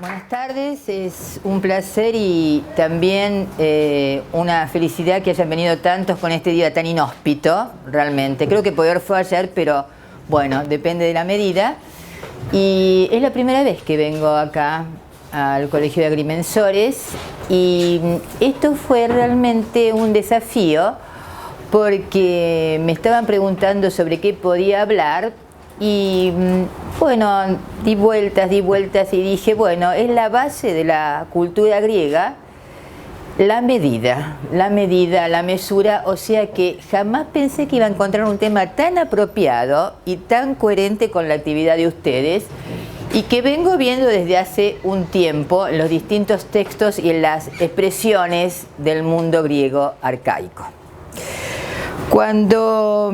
Buenas tardes, es un placer y también una felicidad que hayan venido tantos con este día tan inhóspito, realmente. Creo que peor fue ayer, pero bueno, depende de la medida. Y es la primera vez que vengo acá al Colegio de Agrimensores y esto fue realmente un desafío porque me estaban preguntando sobre qué podía hablar. Y bueno, di vueltas y dije, bueno, es la base de la cultura griega, la medida, la mesura, o sea que jamás pensé que iba a encontrar un tema tan apropiado y tan coherente con la actividad de ustedes y que vengo viendo desde hace un tiempo en los distintos textos y en las expresiones del mundo griego arcaico. Cuando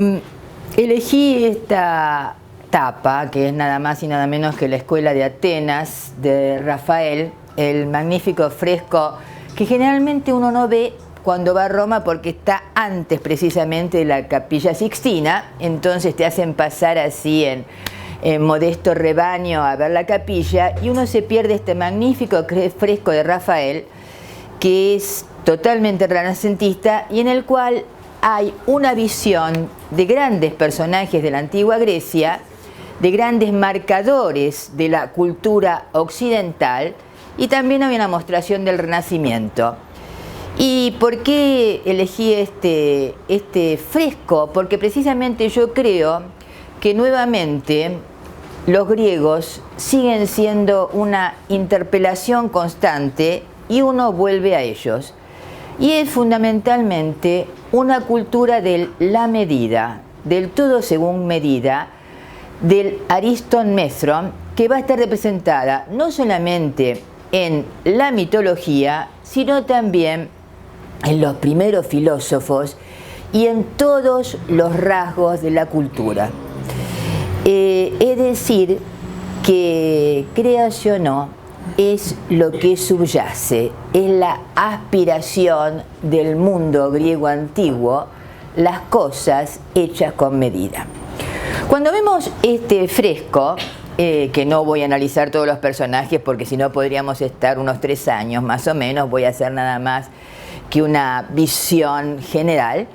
elegí esta tapa, que es nada más y nada menos que la Escuela de Atenas de Rafael, el magnífico fresco que generalmente uno no ve cuando va a Roma porque está antes precisamente de la Capilla Sixtina, entonces te hacen pasar así en modesto rebaño a ver la capilla y uno se pierde este magnífico fresco de Rafael que es totalmente renacentista y en el cual hay una visión de grandes personajes de la antigua Grecia, de grandes marcadores de la cultura occidental y también hay una mostración del Renacimiento. ¿Y por qué elegí este fresco? Porque precisamente yo creo que nuevamente los griegos siguen siendo una interpelación constante y uno vuelve a ellos. Y es fundamentalmente una cultura de la medida, del todo según medida, del Ariston Methron, que va a estar representada no solamente en la mitología, sino también en los primeros filósofos y en todos los rasgos de la cultura. Es decir, que creas o no, es lo que subyace, es la aspiración del mundo griego antiguo, las cosas hechas con medida. Cuando vemos este fresco, que no voy a analizar todos los personajes porque si no podríamos estar unos 3 años más o menos, voy a hacer nada más que una visión general,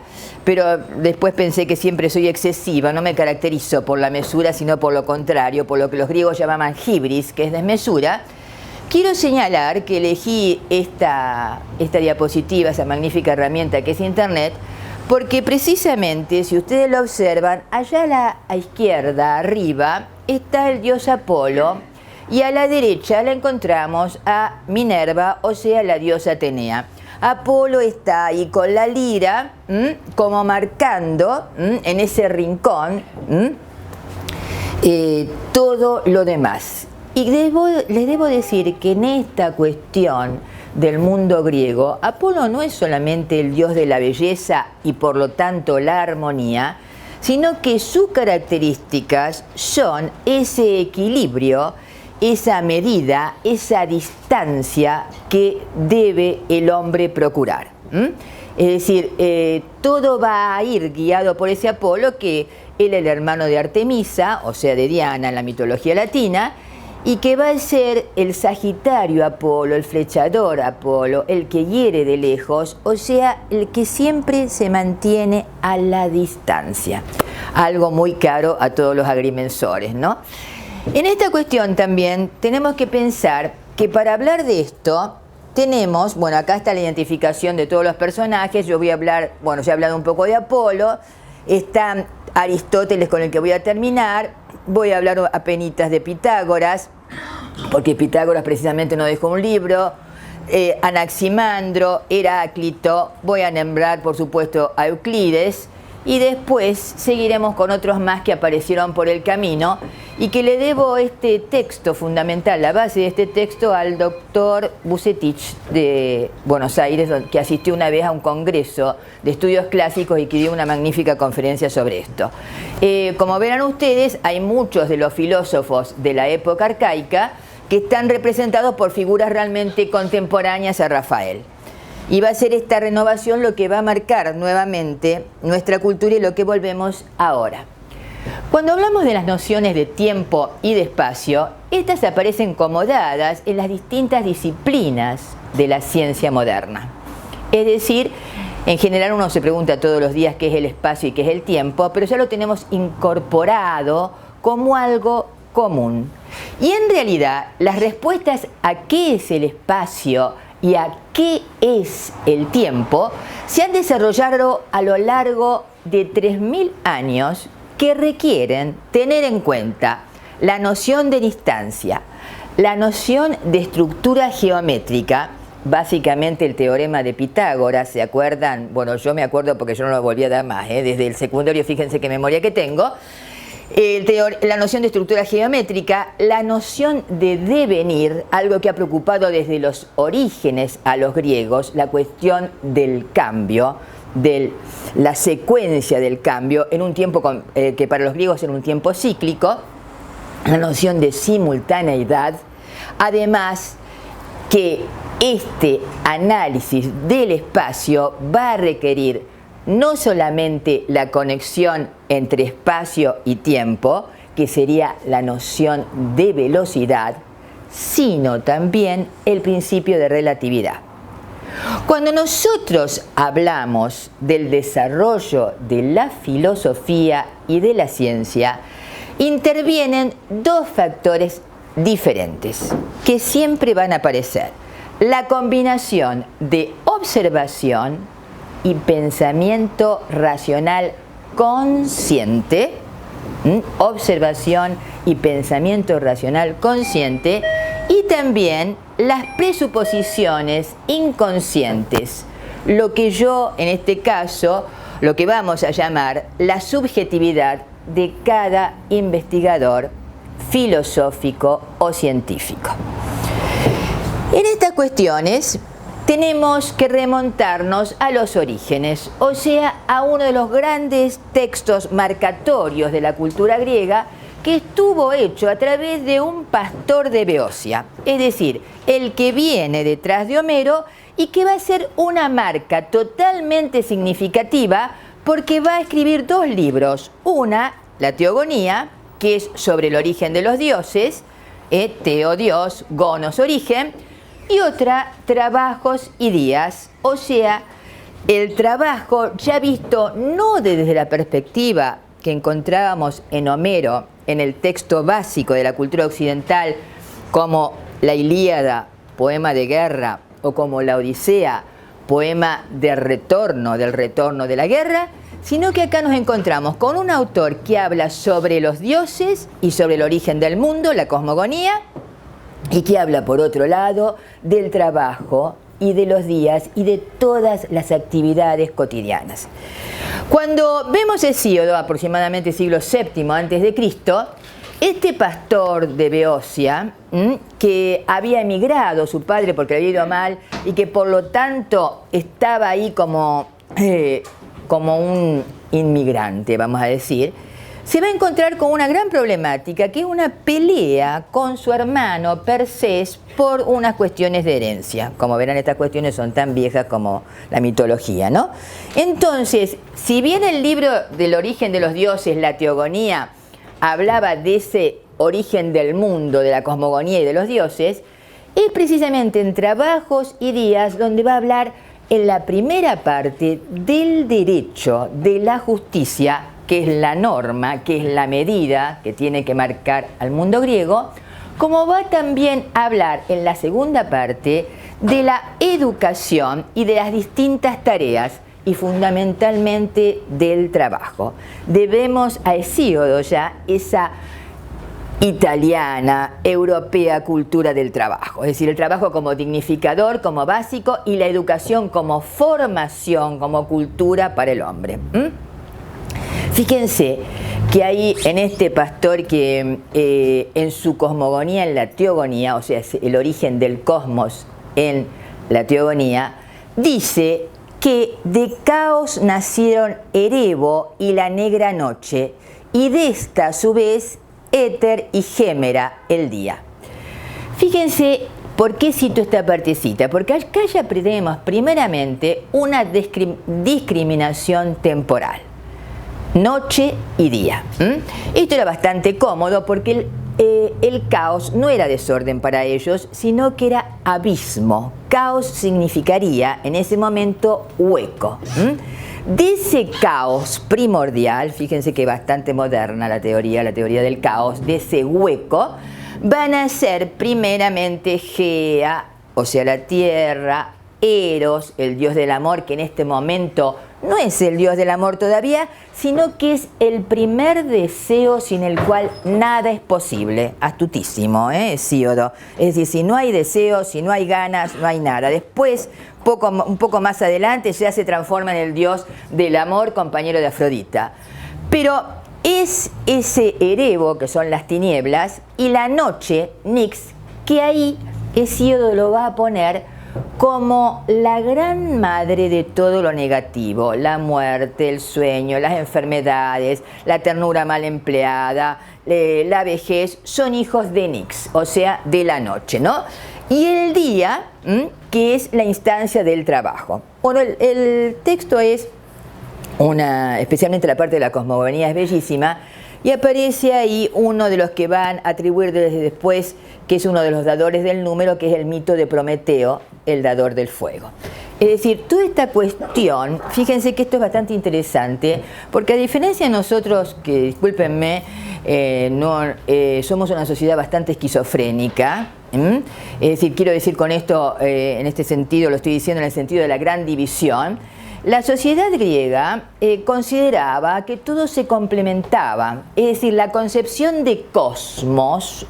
pero después pensé que siempre soy excesiva, no me caracterizo por la mesura, sino por lo contrario, por lo que los griegos llamaban hibris, que es desmesura. Quiero señalar que elegí esta diapositiva, esa magnífica herramienta que es Internet, porque precisamente, si ustedes lo observan, allá a la izquierda, arriba, está el dios Apolo, y a la derecha la encontramos a Minerva, o sea, la diosa Atenea. Apolo está ahí con la lira, como marcando en ese rincón todo lo demás. Y les debo decir que en esta cuestión del mundo griego, Apolo no es solamente el dios de la belleza y por lo tanto la armonía, sino que sus características son ese equilibrio, esa medida, esa distancia que debe el hombre procurar. Es decir, todo va a ir guiado por ese Apolo, que él es el hermano de Artemisa, o sea de Diana en la mitología latina, y que va a ser el Sagitario Apolo, el flechador Apolo, el que hiere de lejos, o sea, el que siempre se mantiene a la distancia. Algo muy caro a todos los agrimensores, ¿no? En esta cuestión también tenemos que pensar que para hablar de esto tenemos, bueno, acá está la identificación de todos los personajes, yo voy a hablar, bueno, ya he hablado un poco de Apolo, está Aristóteles con el que voy a terminar, voy a hablar apenitas de Pitágoras, porque Pitágoras precisamente no dejó un libro, Anaximandro, Heráclito, voy a nombrar por supuesto a Euclides, y después seguiremos con otros más que aparecieron por el camino y que le debo este texto fundamental, la base de este texto, al doctor Bucetich de Buenos Aires, que asistió una vez a un congreso de estudios clásicos y que dio una magnífica conferencia sobre esto. Como verán ustedes, hay muchos de los filósofos de la época arcaica que están representados por figuras realmente contemporáneas a Rafael. Y va a ser esta renovación lo que va a marcar nuevamente nuestra cultura y lo que volvemos ahora. Cuando hablamos de las nociones de tiempo y de espacio, estas aparecen como dadas en las distintas disciplinas de la ciencia moderna. Es decir, en general uno se pregunta todos los días qué es el espacio y qué es el tiempo, pero ya lo tenemos incorporado como algo común. Y en realidad las respuestas a qué es el espacio y a qué es el tiempo se han desarrollado a lo largo de 3.000 años que requieren tener en cuenta la noción de distancia, la noción de estructura geométrica, básicamente el teorema de Pitágoras, ¿se acuerdan? Bueno, yo me acuerdo porque yo no lo volví a dar más, desde el secundario, fíjense qué memoria que tengo. La noción de estructura geométrica, la noción de devenir, algo que ha preocupado desde los orígenes a los griegos, la cuestión del cambio, de la secuencia del cambio en un tiempo que para los griegos era un tiempo cíclico, la noción de simultaneidad, además que este análisis del espacio va a requerir no solamente la conexión entre espacio y tiempo, que sería la noción de velocidad, sino también el principio de relatividad. Cuando nosotros hablamos del desarrollo de la filosofía y de la ciencia, intervienen dos factores diferentes que siempre van a aparecer: la combinación de observación y pensamiento racional consciente, observación y pensamiento racional consciente, y también las presuposiciones inconscientes, lo que yo, en este caso, lo que vamos a llamar la subjetividad de cada investigador filosófico o científico. En estas cuestiones tenemos que remontarnos a los orígenes, o sea, a uno de los grandes textos marcatorios de la cultura griega, que estuvo hecho a través de un pastor de Beocia, es decir, el que viene detrás de Homero y que va a ser una marca totalmente significativa porque va a escribir dos libros. Una, la Teogonía, que es sobre el origen de los dioses, Teo, Dios, Gonos, origen, y otra, Trabajos y Días, o sea, el trabajo ya visto no desde la perspectiva que encontrábamos en Homero, en el texto básico de la cultura occidental, como la Ilíada, poema de guerra, o como la Odisea, poema del retorno de la guerra, sino que acá nos encontramos con un autor que habla sobre los dioses y sobre el origen del mundo, la cosmogonía, y que habla, por otro lado, del trabajo y de los días y de todas las actividades cotidianas. Cuando vemos Hesíodo, aproximadamente siglo VII a.C., este pastor de Beocia, que había emigrado su padre porque le había ido mal y que por lo tanto estaba ahí como un inmigrante, vamos a decir, se va a encontrar con una gran problemática, que es una pelea con su hermano Persés por unas cuestiones de herencia. Como verán, estas cuestiones son tan viejas como la mitología, ¿no? Entonces, si bien el libro del origen de los dioses, la Teogonía, hablaba de ese origen del mundo, de la cosmogonía y de los dioses, es precisamente en Trabajos y Días donde va a hablar en la primera parte del derecho, de la justicia, que es la norma, que es la medida que tiene que marcar al mundo griego, como va también a hablar en la segunda parte de la educación y de las distintas tareas, y fundamentalmente del trabajo. Debemos a Hesíodo ya esa italiana, europea cultura del trabajo, es decir, el trabajo como dignificador, como básico, y la educación como formación, como cultura para el hombre. Fíjense que ahí en este pastor que en su cosmogonía, en la Teogonía, o sea, el origen del cosmos en la Teogonía, dice que de Caos nacieron Erebo y la negra noche, y de esta a su vez Éter y Gémera el día. Fíjense por qué cito esta partecita, porque acá ya tenemos primeramente una discriminación temporal. noche y día. Esto era bastante cómodo porque el caos no era desorden para ellos, sino que era abismo. Caos significaría en ese momento hueco. De ese caos primordial, fíjense que bastante moderna la teoría del caos, de ese hueco, van a ser primeramente Gea, o sea la tierra, Eros, el dios del amor, que en este momento no es el dios del amor todavía, sino que es el primer deseo sin el cual nada es posible. Astutísimo, Hesíodo. Es decir, si no hay deseo, si no hay ganas, no hay nada. Después, un poco más adelante, ya se transforma en el dios del amor, compañero de Afrodita. Pero es ese Erebo, que son las tinieblas, y la noche, Nix, que ahí Hesíodo lo va a poner como la gran madre de todo lo negativo: la muerte, el sueño, las enfermedades, la ternura mal empleada, la vejez, son hijos de Nix, o sea, de la noche, ¿no? Y el día, que es la instancia del trabajo. Bueno, el texto es especialmente la parte de la cosmogonía es bellísima, y aparece ahí uno de los que van a atribuir desde después, que es uno de los dadores del número, que es el mito de Prometeo, el dador del fuego. Es decir, toda esta cuestión, fíjense que esto es bastante interesante, porque a diferencia de nosotros, que discúlpenme, somos una sociedad bastante esquizofrénica. Es decir, quiero decir con esto, en este sentido, lo estoy diciendo en el sentido de la gran división. La sociedad griega consideraba que todo se complementaba, es decir, la concepción de cosmos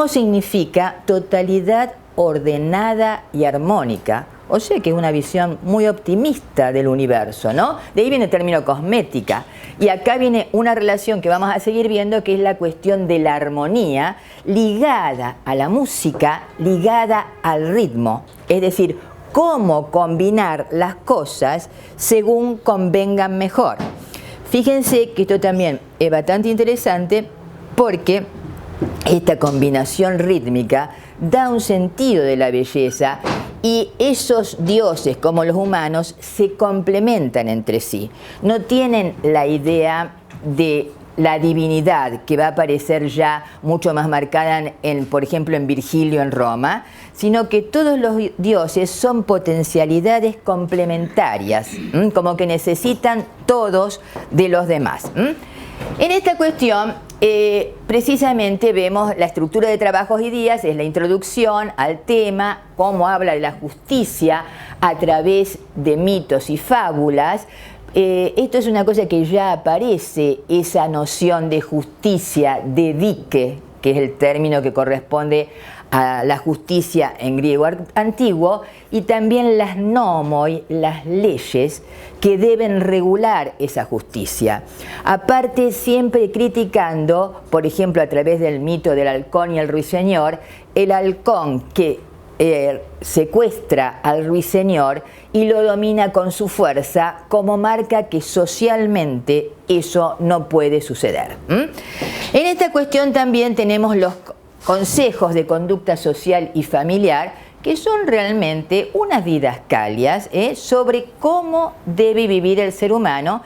significa totalidad ordenada y armónica, o sea que es una visión muy optimista del universo, ¿no? De ahí viene el término cosmética, y acá viene una relación que vamos a seguir viendo, que es la cuestión de la armonía ligada a la música, ligada al ritmo, es decir, cómo combinar las cosas según convengan mejor. Fíjense que esto también es bastante interesante, porque esta combinación rítmica da un sentido de la belleza, y esos dioses como los humanos se complementan entre sí. No tienen la idea de la divinidad que va a aparecer ya mucho más marcada por ejemplo, en Virgilio en Roma, sino que todos los dioses son potencialidades complementarias, como que necesitan todos de los demás. En esta cuestión, precisamente vemos la estructura de trabajos y días, es la introducción al tema, cómo habla de la justicia a través de mitos y fábulas. Esto es una cosa que ya aparece, esa noción de justicia, de dike, que es el término que corresponde a la justicia en griego antiguo, y también las nomoi, las leyes que deben regular esa justicia. Aparte, siempre criticando, por ejemplo, a través del mito del halcón y el ruiseñor, el halcón que secuestra al ruiseñor y lo domina con su fuerza, como marca que socialmente eso no puede suceder. En esta cuestión también tenemos los consejos de conducta social y familiar, que son realmente unas didascalias sobre cómo debe vivir el ser humano,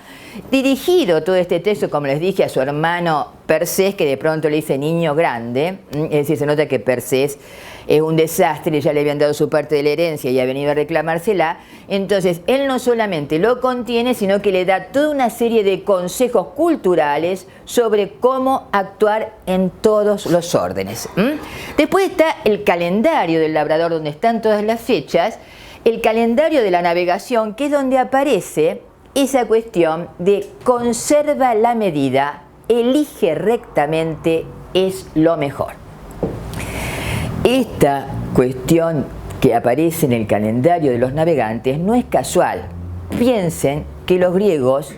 dirigido todo este texto, como les dije, a su hermano Persés, que de pronto le dice niño grande, es decir, se nota que Persés es un desastre, ya le habían dado su parte de la herencia y ha venido a reclamársela. Entonces, él no solamente lo contiene, sino que le da toda una serie de consejos culturales sobre cómo actuar en todos los órdenes. Después está el calendario del labrador, donde están todas las fechas, el calendario de la navegación, que es donde aparece esa cuestión de conserva la medida, elige rectamente, es lo mejor. Esta cuestión que aparece en el calendario de los navegantes no es casual. Piensen que los griegos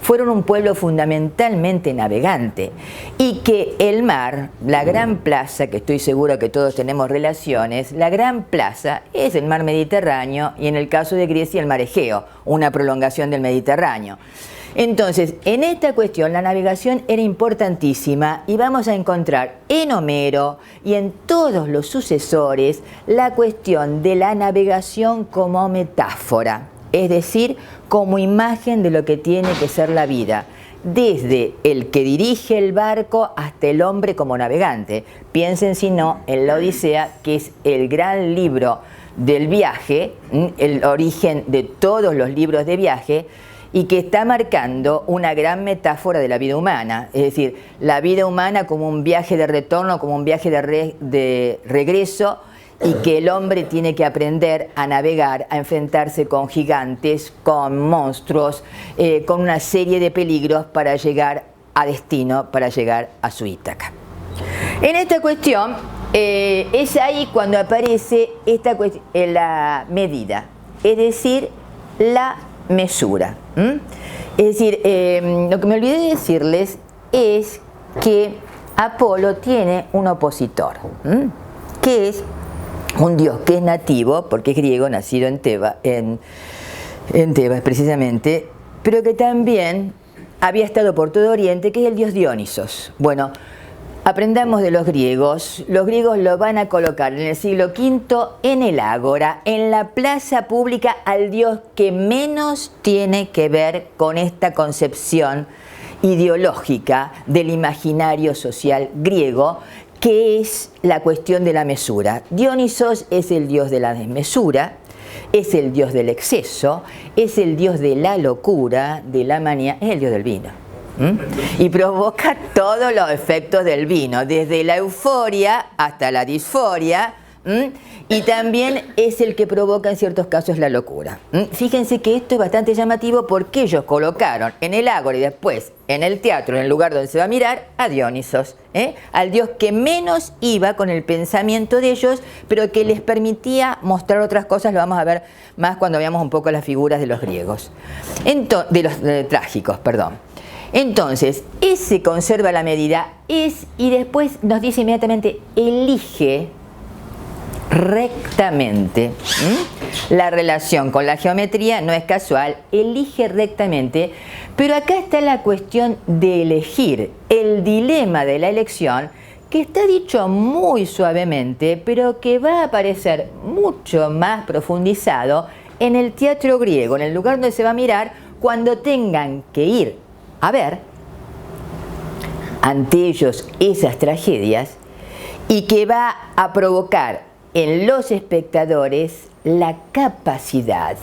fueron un pueblo fundamentalmente navegante, y que el mar, la gran plaza, que estoy seguro que todos tenemos relaciones, la gran plaza es el mar Mediterráneo, y en el caso de Grecia el mar Egeo, una prolongación del Mediterráneo. Entonces, en esta cuestión la navegación era importantísima, y vamos a encontrar en Homero y en todos los sucesores la cuestión de la navegación como metáfora. es decir, como imagen de lo que tiene que ser la vida, desde el que dirige el barco hasta el hombre como navegante. Piensen si no en la Odisea, que es el gran libro del viaje, el origen de todos los libros de viaje, y que está marcando una gran metáfora de la vida humana, es decir, la vida humana como un viaje de retorno, como un viaje de regreso, y que el hombre tiene que aprender a navegar, a enfrentarse con gigantes, con monstruos, con una serie de peligros para llegar a destino, para llegar a su Ítaca. En esta cuestión, es ahí cuando aparece la medida, es decir, la mesura. Es decir, lo que me olvidé de decirles es que Apolo tiene un opositor, que es un dios que es nativo, porque es griego, nacido en Tebas precisamente, pero que también había estado por todo Oriente, que es el dios Dionisos. Bueno, aprendamos de los griegos. Los griegos lo van a colocar en el siglo V en el ágora, en la plaza pública, al dios que menos tiene que ver con esta concepción ideológica del imaginario social griego, que es la cuestión de la mesura. Dionisos es el dios de la desmesura, es el dios del exceso, es el dios de la locura, de la manía, es el dios del vino. Y provoca todos los efectos del vino, desde la euforia hasta la disforia, y también es el que provoca en ciertos casos la locura. Fíjense que esto es bastante llamativo porque ellos colocaron en el ágora y después en el teatro, en el lugar donde se va a mirar, a Dionisos, al dios que menos iba con el pensamiento de ellos, pero que les permitía mostrar otras cosas. Lo vamos a ver más cuando veamos un poco las figuras de los griegos, de los trágicos, perdón. Entonces, ese conserva la medida, y después nos dice inmediatamente, elige rectamente. La relación con la geometría no es casual, elige rectamente, pero acá está la cuestión de elegir, el dilema de la elección, que está dicho muy suavemente, pero que va a aparecer mucho más profundizado en el teatro griego, en el lugar donde se va a mirar, cuando tengan que ir a ver ante ellos esas tragedias, y que va a provocar en los espectadores la capacidad,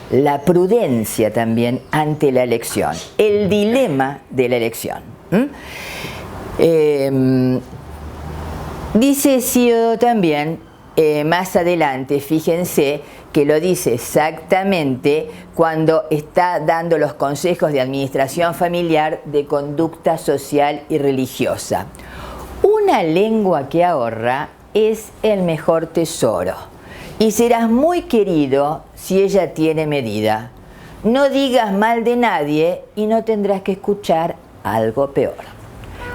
la prudencia también ante la elección, el dilema de la elección. Dice Hesíodo también, más adelante, fíjense que lo dice exactamente cuando está dando los consejos de administración familiar, de conducta social y religiosa. Una lengua que ahorra es el mejor tesoro, y serás muy querido si ella tiene medida. No digas mal de nadie y no tendrás que escuchar algo peor.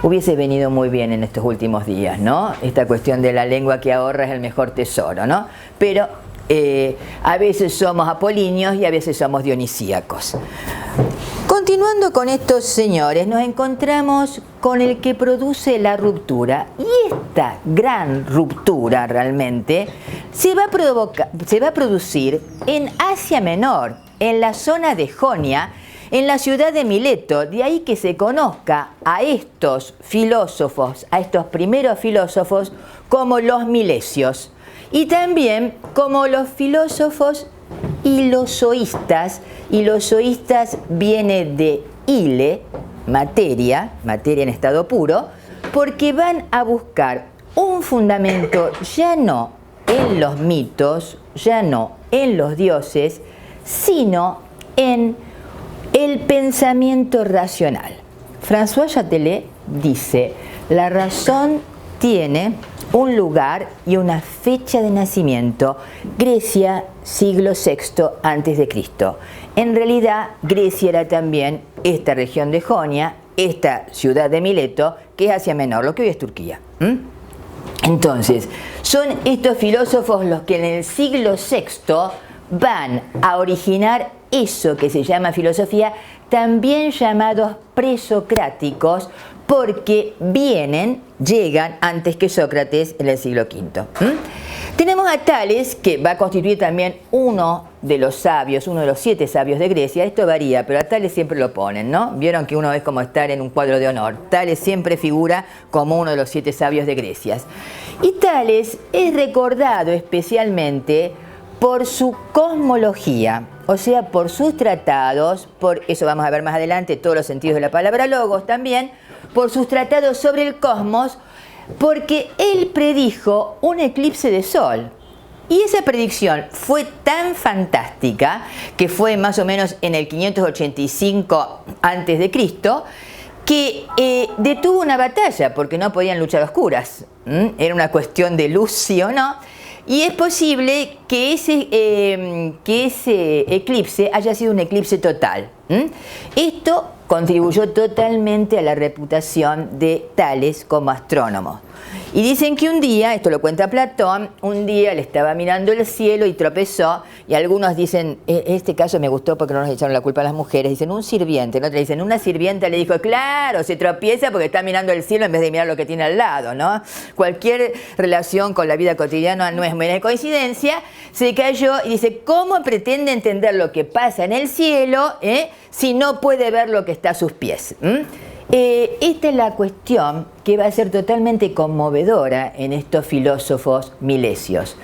Hubiese venido muy bien en estos últimos días, ¿no? Esta cuestión de la lengua que ahorra es el mejor tesoro, ¿no? Pero a veces somos apolíneos y a veces somos dionisíacos. Continuando con estos señores, nos encontramos con el que produce la ruptura, y esta gran ruptura realmente se va a producir en Asia Menor, en la zona de Jonia, en la ciudad de Mileto. De ahí que se conozca a estos filósofos, a estos primeros filósofos, como los milesios, y también como los filósofos ilozoístas. Ilozoístas viene de ile, materia en estado puro, porque van a buscar un fundamento ya no en los mitos, ya no en los dioses, sino en el pensamiento racional. François Châtelet dice, la razón tiene un lugar y una fecha de nacimiento, Grecia, siglo VI a.C. En realidad, Grecia era también esta región de Jonia, esta ciudad de Mileto, que es Asia Menor, lo que hoy es Turquía. Entonces, son estos filósofos los que en el siglo VI van a originar eso que se llama filosofía, también llamados presocráticos, porque llegan antes que Sócrates en el siglo V. Tenemos a Tales, que va a constituir también uno de los 7 sabios de Grecia. Esto varía, pero a Tales siempre lo ponen, ¿no? Vieron que uno es como estar en un cuadro de honor. Tales siempre figura como uno de los 7 sabios de Grecia. Y Tales es recordado especialmente por su cosmología, o sea, por sus tratados, por eso vamos a ver más adelante todos los sentidos de la palabra logos también, por sus tratados sobre el cosmos, porque él predijo un eclipse de sol. Y esa predicción fue tan fantástica, que fue más o menos en el 585 a.C., que detuvo una batalla, porque no podían luchar a oscuras. Era una cuestión de luz, sí o no. Y es posible que ese eclipse haya sido un eclipse total. Esto contribuyó totalmente a la reputación de Tales como astrónomo. Y dicen que un día, esto lo cuenta Platón, un día le estaba mirando el cielo y tropezó, y algunos dicen, este caso me gustó porque no nos echaron la culpa a las mujeres, dicen un sirviente, en otros dicen una sirvienta le dijo, claro, se tropieza porque está mirando el cielo en vez de mirar lo que tiene al lado, ¿no? Cualquier relación con la vida cotidiana no es mera coincidencia, se cayó y dice, ¿cómo pretende entender lo que pasa en el cielo si no puede ver lo que está a sus pies? Esta es la cuestión que va a ser totalmente conmovedora en estos filósofos milesios.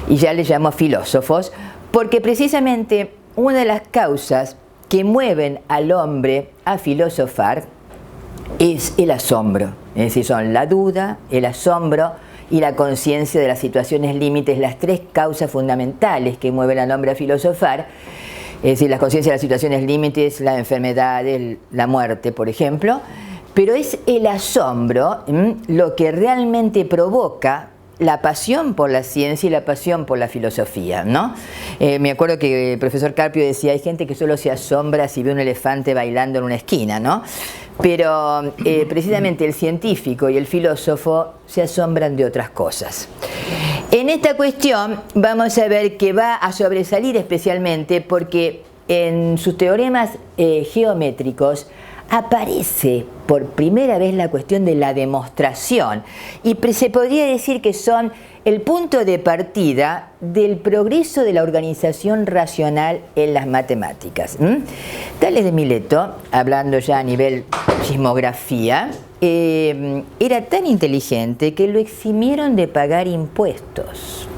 Y ya les llamo filósofos porque precisamente una de las causas que mueven al hombre a filosofar es el asombro. Es decir, son la duda, el asombro y la conciencia de las situaciones límites, las 3 causas fundamentales que mueven al hombre a filosofar. Es decir, la conciencia de las situaciones límites, la enfermedad, la muerte, por ejemplo, pero es el asombro lo que realmente provoca la pasión por la ciencia y la pasión por la filosofía, ¿no? Me acuerdo que el profesor Carpio decía, hay gente que solo se asombra si ve un elefante bailando en una esquina, ¿no? Pero precisamente el científico y el filósofo se asombran de otras cosas. En esta cuestión vamos a ver que va a sobresalir especialmente porque en sus teoremas geométricos aparece por primera vez la cuestión de la demostración y se podría decir que son el punto de partida del progreso de la organización racional en las matemáticas. Tales de Mileto, hablando ya a nivel sismografía, era tan inteligente que lo eximieron de pagar impuestos.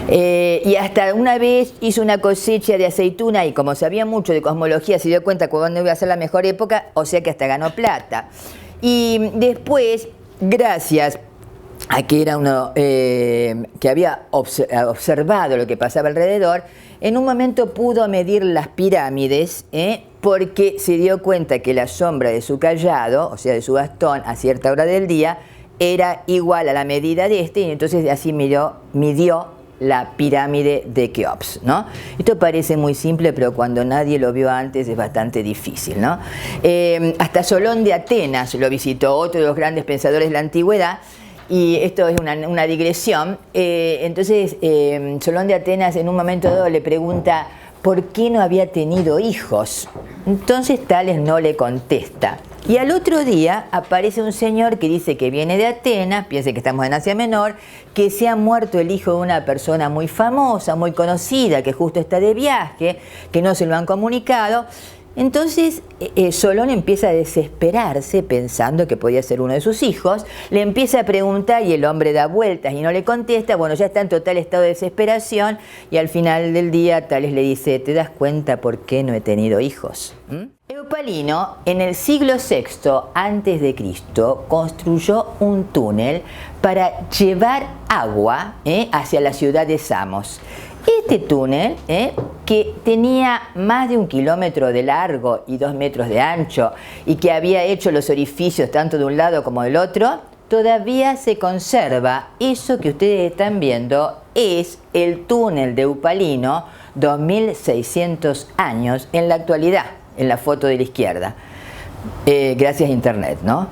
Y hasta una vez hizo una cosecha de aceituna y como sabía mucho de cosmología se dio cuenta cuándo iba a ser la mejor época, o sea que hasta ganó plata. Y después, gracias a que era uno que había observado lo que pasaba alrededor, en un momento pudo medir las pirámides, porque se dio cuenta que la sombra de su cayado, o sea de su bastón, a cierta hora del día, era igual a la medida de este, y entonces así midió la pirámide de Keops, ¿no? Esto parece muy simple, pero cuando nadie lo vio antes es bastante difícil, ¿no? Hasta Solón de Atenas lo visitó, otro de los grandes pensadores de la antigüedad, y esto es una digresión. Entonces Solón de Atenas en un momento dado le pregunta por qué no había tenido hijos. Entonces Tales no le contesta. Y al otro día aparece un señor que dice que viene de Atenas, piense que estamos en Asia Menor, que se ha muerto el hijo de una persona muy famosa, muy conocida, que justo está de viaje, que no se lo han comunicado. Entonces Solón empieza a desesperarse pensando que podía ser uno de sus hijos, le empieza a preguntar y el hombre da vueltas y no le contesta, bueno, ya está en total estado de desesperación y al final del día Tales le dice, ¿te das cuenta por qué no he tenido hijos? Eupalino en el siglo VI a.C. construyó un túnel para llevar agua hacia la ciudad de Samos. Este túnel, que tenía más de 1 kilómetro de largo y 2 metros de ancho y que había hecho los orificios tanto de un lado como del otro, todavía se conserva. Eso que ustedes están viendo es el túnel de Eupalino, 2600 años en la actualidad, en la foto de la izquierda, gracias a internet, ¿no?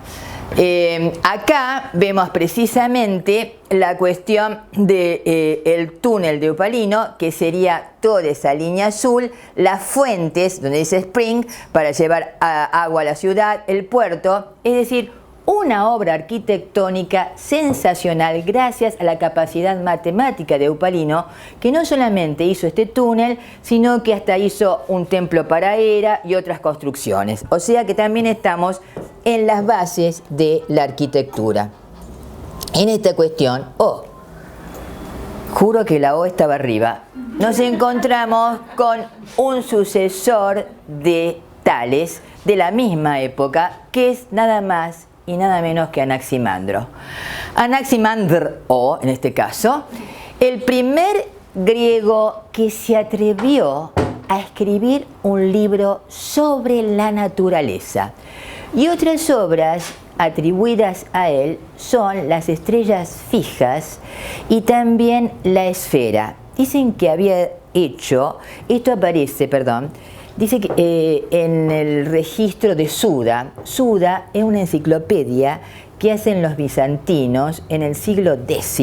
Acá vemos precisamente la cuestión del túnel de Eupalino, que sería toda esa línea azul, las fuentes, donde dice Spring, para llevar agua a la ciudad, el puerto, es decir, una obra arquitectónica sensacional gracias a la capacidad matemática de Eupalino, que no solamente hizo este túnel, sino que hasta hizo un templo para Hera y otras construcciones. O sea que también estamos en las bases de la arquitectura. En esta cuestión, juro que la O estaba arriba, nos encontramos con un sucesor de Tales de la misma época, que es nada más y nada menos que Anaximandro. Anaximandro, en este caso, el primer griego que se atrevió a escribir un libro sobre la naturaleza. Y otras obras atribuidas a él son las estrellas fijas y también la esfera. Dicen que había hecho, esto aparece, dice que en el registro de Suda. Suda es una enciclopedia que hacen los bizantinos en el siglo X,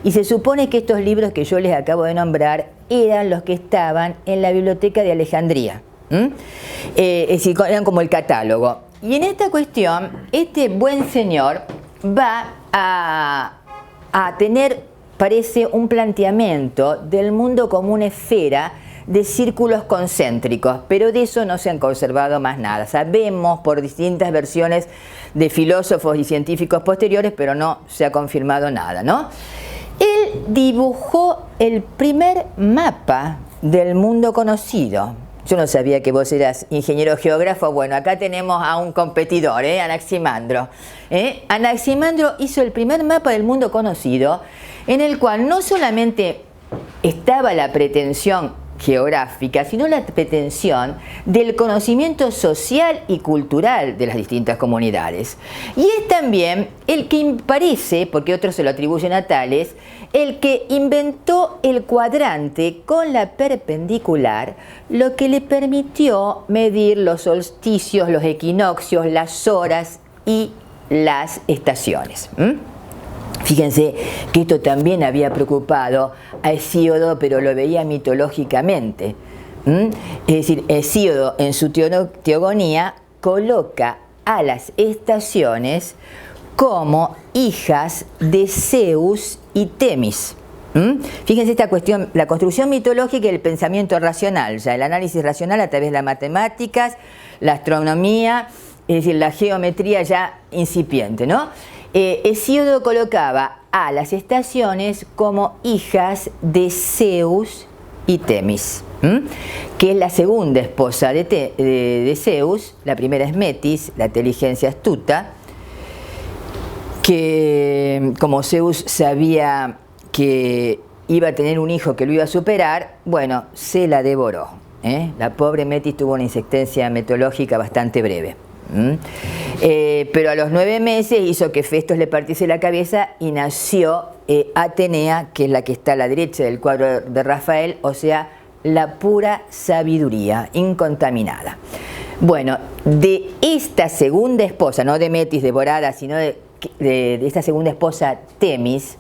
y se supone que estos libros que yo les acabo de nombrar eran los que estaban en la biblioteca de Alejandría. Es decir, eran como el catálogo. Y en esta cuestión, este buen señor va a tener, parece, un planteamiento del mundo como una esfera de círculos concéntricos, pero de eso no se han conservado más nada. Sabemos por distintas versiones de filósofos y científicos posteriores, pero no se ha confirmado nada, ¿no? Él dibujó el primer mapa del mundo conocido. Yo no sabía que vos eras ingeniero geógrafo. Bueno, acá tenemos a un competidor, Anaximandro. Anaximandro hizo el primer mapa del mundo conocido, en el cual no solamente estaba la pretensión geográfica, sino la pretensión del conocimiento social y cultural de las distintas comunidades. Y es también el que parece, porque otros se lo atribuyen a Tales, el que inventó el cuadrante con la perpendicular, lo que le permitió medir los solsticios, los equinoccios, las horas y las estaciones. Fíjense que esto también había preocupado a Hesíodo, pero lo veía mitológicamente. Es decir, Hesíodo en su teogonía coloca a las estaciones como hijas de Zeus y Temis. Fíjense esta cuestión, la construcción mitológica y el pensamiento racional, ya el análisis racional a través de las matemáticas, la astronomía, es decir, la geometría ya incipiente, ¿no? Hesíodo colocaba a las estaciones como hijas de Zeus y Temis, que es la segunda esposa de Zeus. La primera es Metis, la inteligencia astuta, que como Zeus sabía que iba a tener un hijo que lo iba a superar, bueno, se la devoró. La pobre Metis tuvo una existencia mitológica bastante breve. Pero a los 9 meses hizo que Festos le partiese la cabeza y nació Atenea, que es la que está a la derecha del cuadro de Rafael, o sea, la pura sabiduría, incontaminada. Bueno, de esta segunda esposa, no de Metis devorada, sino de esta segunda esposa Temis,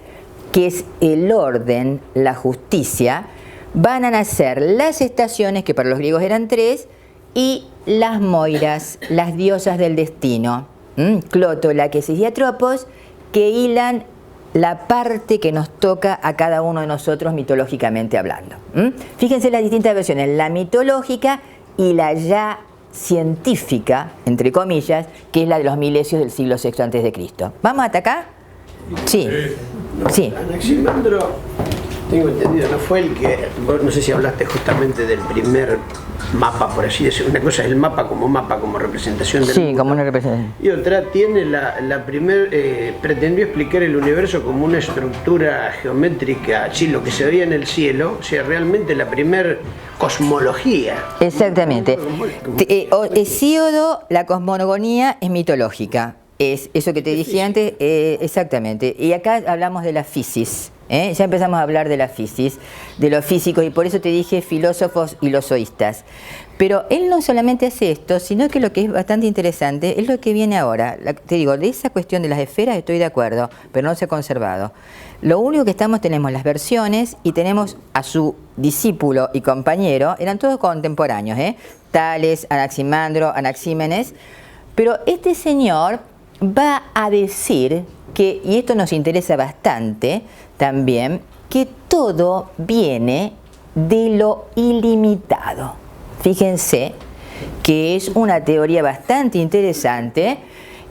que es el orden, la justicia, van a nacer las estaciones, que para los griegos eran 3, y las moiras, las diosas del destino, Cloto, Laquesis y Atropos, que hilan la parte que nos toca a cada uno de nosotros mitológicamente hablando. Fíjense las distintas versiones, la mitológica y la ya científica, entre comillas, que es la de los milesios del siglo VI a.C. ¿Vamos hasta acá? Sí. Sí. Anaximandro, tengo entendido, no fue el que, no sé si hablaste justamente del primer mapa, por así decirlo. Una cosa es el mapa como representación del mundo. Como una representación. Y otra tiene la primer, pretendió explicar el universo como una estructura geométrica, sí, lo que se veía en el cielo, o sea, realmente la primer cosmología. Exactamente. Hesíodo, la cosmogonía es mitológica. Es eso que te dije antes, exactamente. Y acá hablamos de la physis, Ya empezamos a hablar de la fisis, de los físicos, y por eso te dije filósofos y los zoístas. Pero él no solamente hace esto, sino que lo que es bastante interesante es lo que viene ahora. Te digo, de esa cuestión de las esferas estoy de acuerdo, pero no se ha conservado. Lo único que tenemos las versiones y tenemos a su discípulo y compañero, eran todos contemporáneos, Tales, Anaximandro, Anaxímenes, pero este señor va a decir que, y esto nos interesa bastante también, que todo viene de lo ilimitado. Fíjense que es una teoría bastante interesante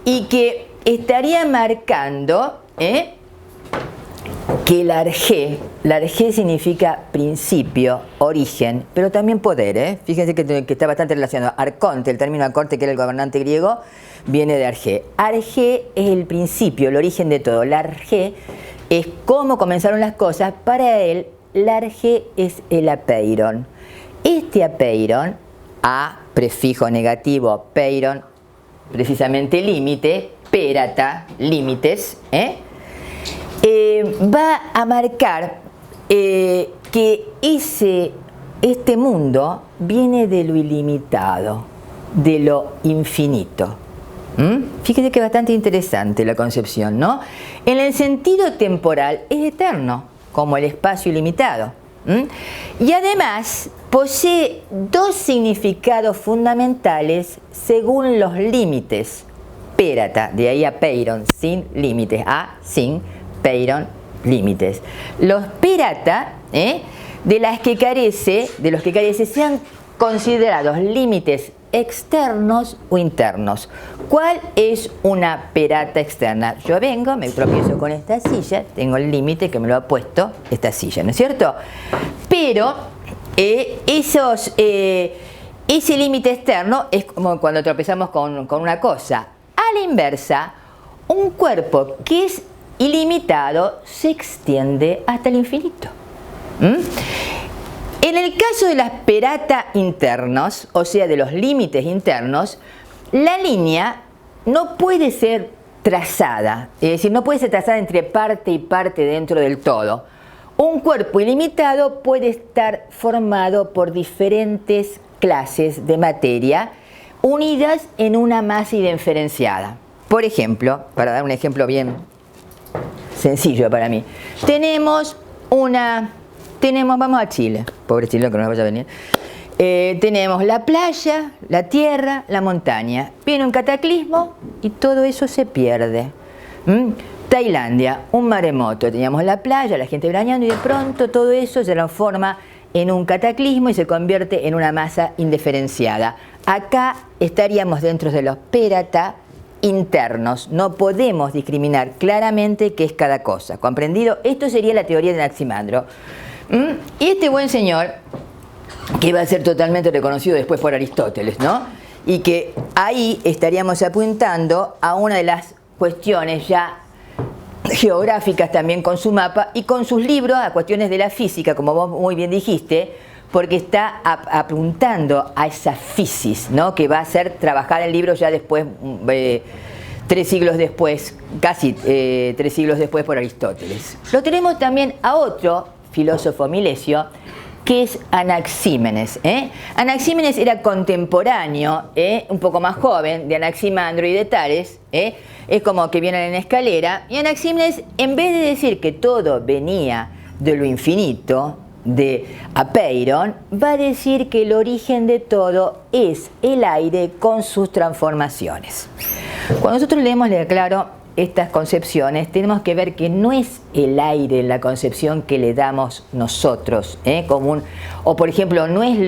y que estaría marcando que el arjé significa principio, origen, pero también poder. Fíjense que está bastante relacionado. Arconte, el término arconte, que era el gobernante griego, viene de arjé. Arjé es el principio, el origen de todo. La arjé es cómo comenzaron las cosas. Para él, la arjé es el apeiron. Este apeiron, a prefijo negativo, peiron, precisamente límite, pérata, límites, va a marcar que este mundo viene de lo ilimitado, de lo infinito. Fíjate que es bastante interesante la concepción, ¿no? En el sentido temporal es eterno, como el espacio ilimitado. Y además posee dos significados fundamentales según los límites. Pérata, de ahí a peiron, sin límites, a sin, peiron, límites. Los pérata, de los que carece, sean considerados límites externos o internos. ¿Cuál es una perata externa? Yo vengo, me tropiezo con esta silla, tengo el límite que me lo ha puesto esta silla, ¿no es cierto? Pero ese límite externo es como cuando tropezamos con una cosa. A la inversa, un cuerpo que es ilimitado se extiende hasta el infinito. En el caso de las perata internos, o sea, de los límites internos, la línea no puede ser trazada, es decir, no puede ser trazada entre parte y parte dentro del todo. Un cuerpo ilimitado puede estar formado por diferentes clases de materia unidas en una masa indiferenciada. Por ejemplo, para dar un ejemplo bien sencillo para mí, vamos a Chile, pobre Chile que no nos vaya a venir. Tenemos la playa, la tierra, la montaña. Viene un cataclismo y todo eso se pierde. Tailandia, un maremoto. Teníamos la playa, la gente veraneando y de pronto todo eso se transforma en un cataclismo y se convierte en una masa indiferenciada. Acá estaríamos dentro de los pérata internos. No podemos discriminar claramente qué es cada cosa. ¿Comprendido? Esto sería la teoría de Anaximandro. Y este buen señor, que va a ser totalmente reconocido después por Aristóteles, ¿no? Y que ahí estaríamos apuntando a una de las cuestiones ya geográficas también con su mapa y con sus libros a cuestiones de la física, como vos muy bien dijiste, porque está apuntando a esa fisis, ¿no? Que va a ser trabajada en libros ya después, 3 siglos después, casi 3 siglos después por Aristóteles. Lo tenemos también a otro filósofo milesio, que es Anaxímenes. Anaxímenes era contemporáneo, un poco más joven, de Anaximandro y de Tales. Es como que vienen en escalera. Y Anaxímenes, en vez de decir que todo venía de lo infinito, de apeiron, va a decir que el origen de todo es el aire con sus transformaciones. Cuando nosotros leemos, le aclaro, estas concepciones, tenemos que ver que no es el aire la concepción que le damos nosotros, común, o por ejemplo, no es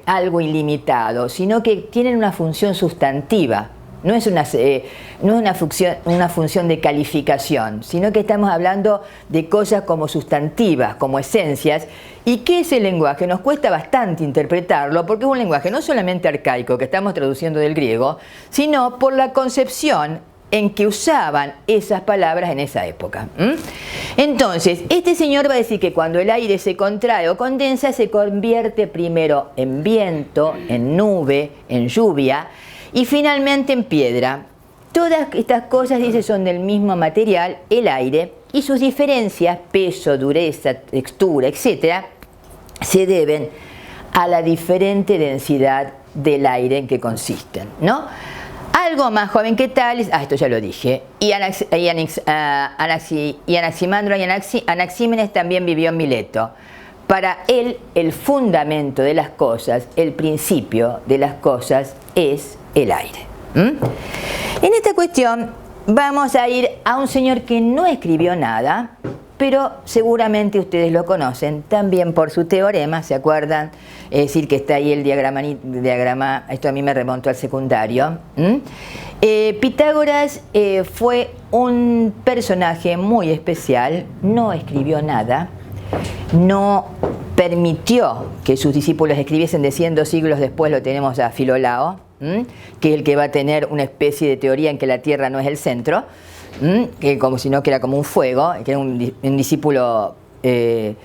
algo ilimitado, sino que tienen una función sustantiva. No es una función de calificación, sino que estamos hablando de cosas como sustantivas, como esencias. ¿Y qué es el lenguaje? Nos cuesta bastante interpretarlo porque es un lenguaje no solamente arcaico, que estamos traduciendo del griego, sino por la concepción en que usaban esas palabras en esa época. Entonces, este señor va a decir que cuando el aire se contrae o condensa, se convierte primero en viento, en nube, en lluvia, y finalmente en piedra. Todas estas cosas, dice, son del mismo material, el aire, y sus diferencias, peso, dureza, textura, etc., se deben a la diferente densidad del aire en que consisten, ¿no? Algo más joven que Tales, esto ya lo dije, y Anaximandro y Anaxímenes también vivió en Mileto. Para él, el fundamento de las cosas, el principio de las cosas es el aire. En esta cuestión vamos a ir a un señor que no escribió nada, pero seguramente ustedes lo conocen también por su teorema, ¿se acuerdan? Es decir, que está ahí el diagrama, esto a mí me remontó al secundario. Pitágoras fue un personaje muy especial, no escribió nada, no permitió que sus discípulos escribiesen. De 100 siglos después lo tenemos a Filolao, que es el que va a tener una especie de teoría en que la Tierra no es el centro, que como si no, que era como un fuego, que era un discípulo de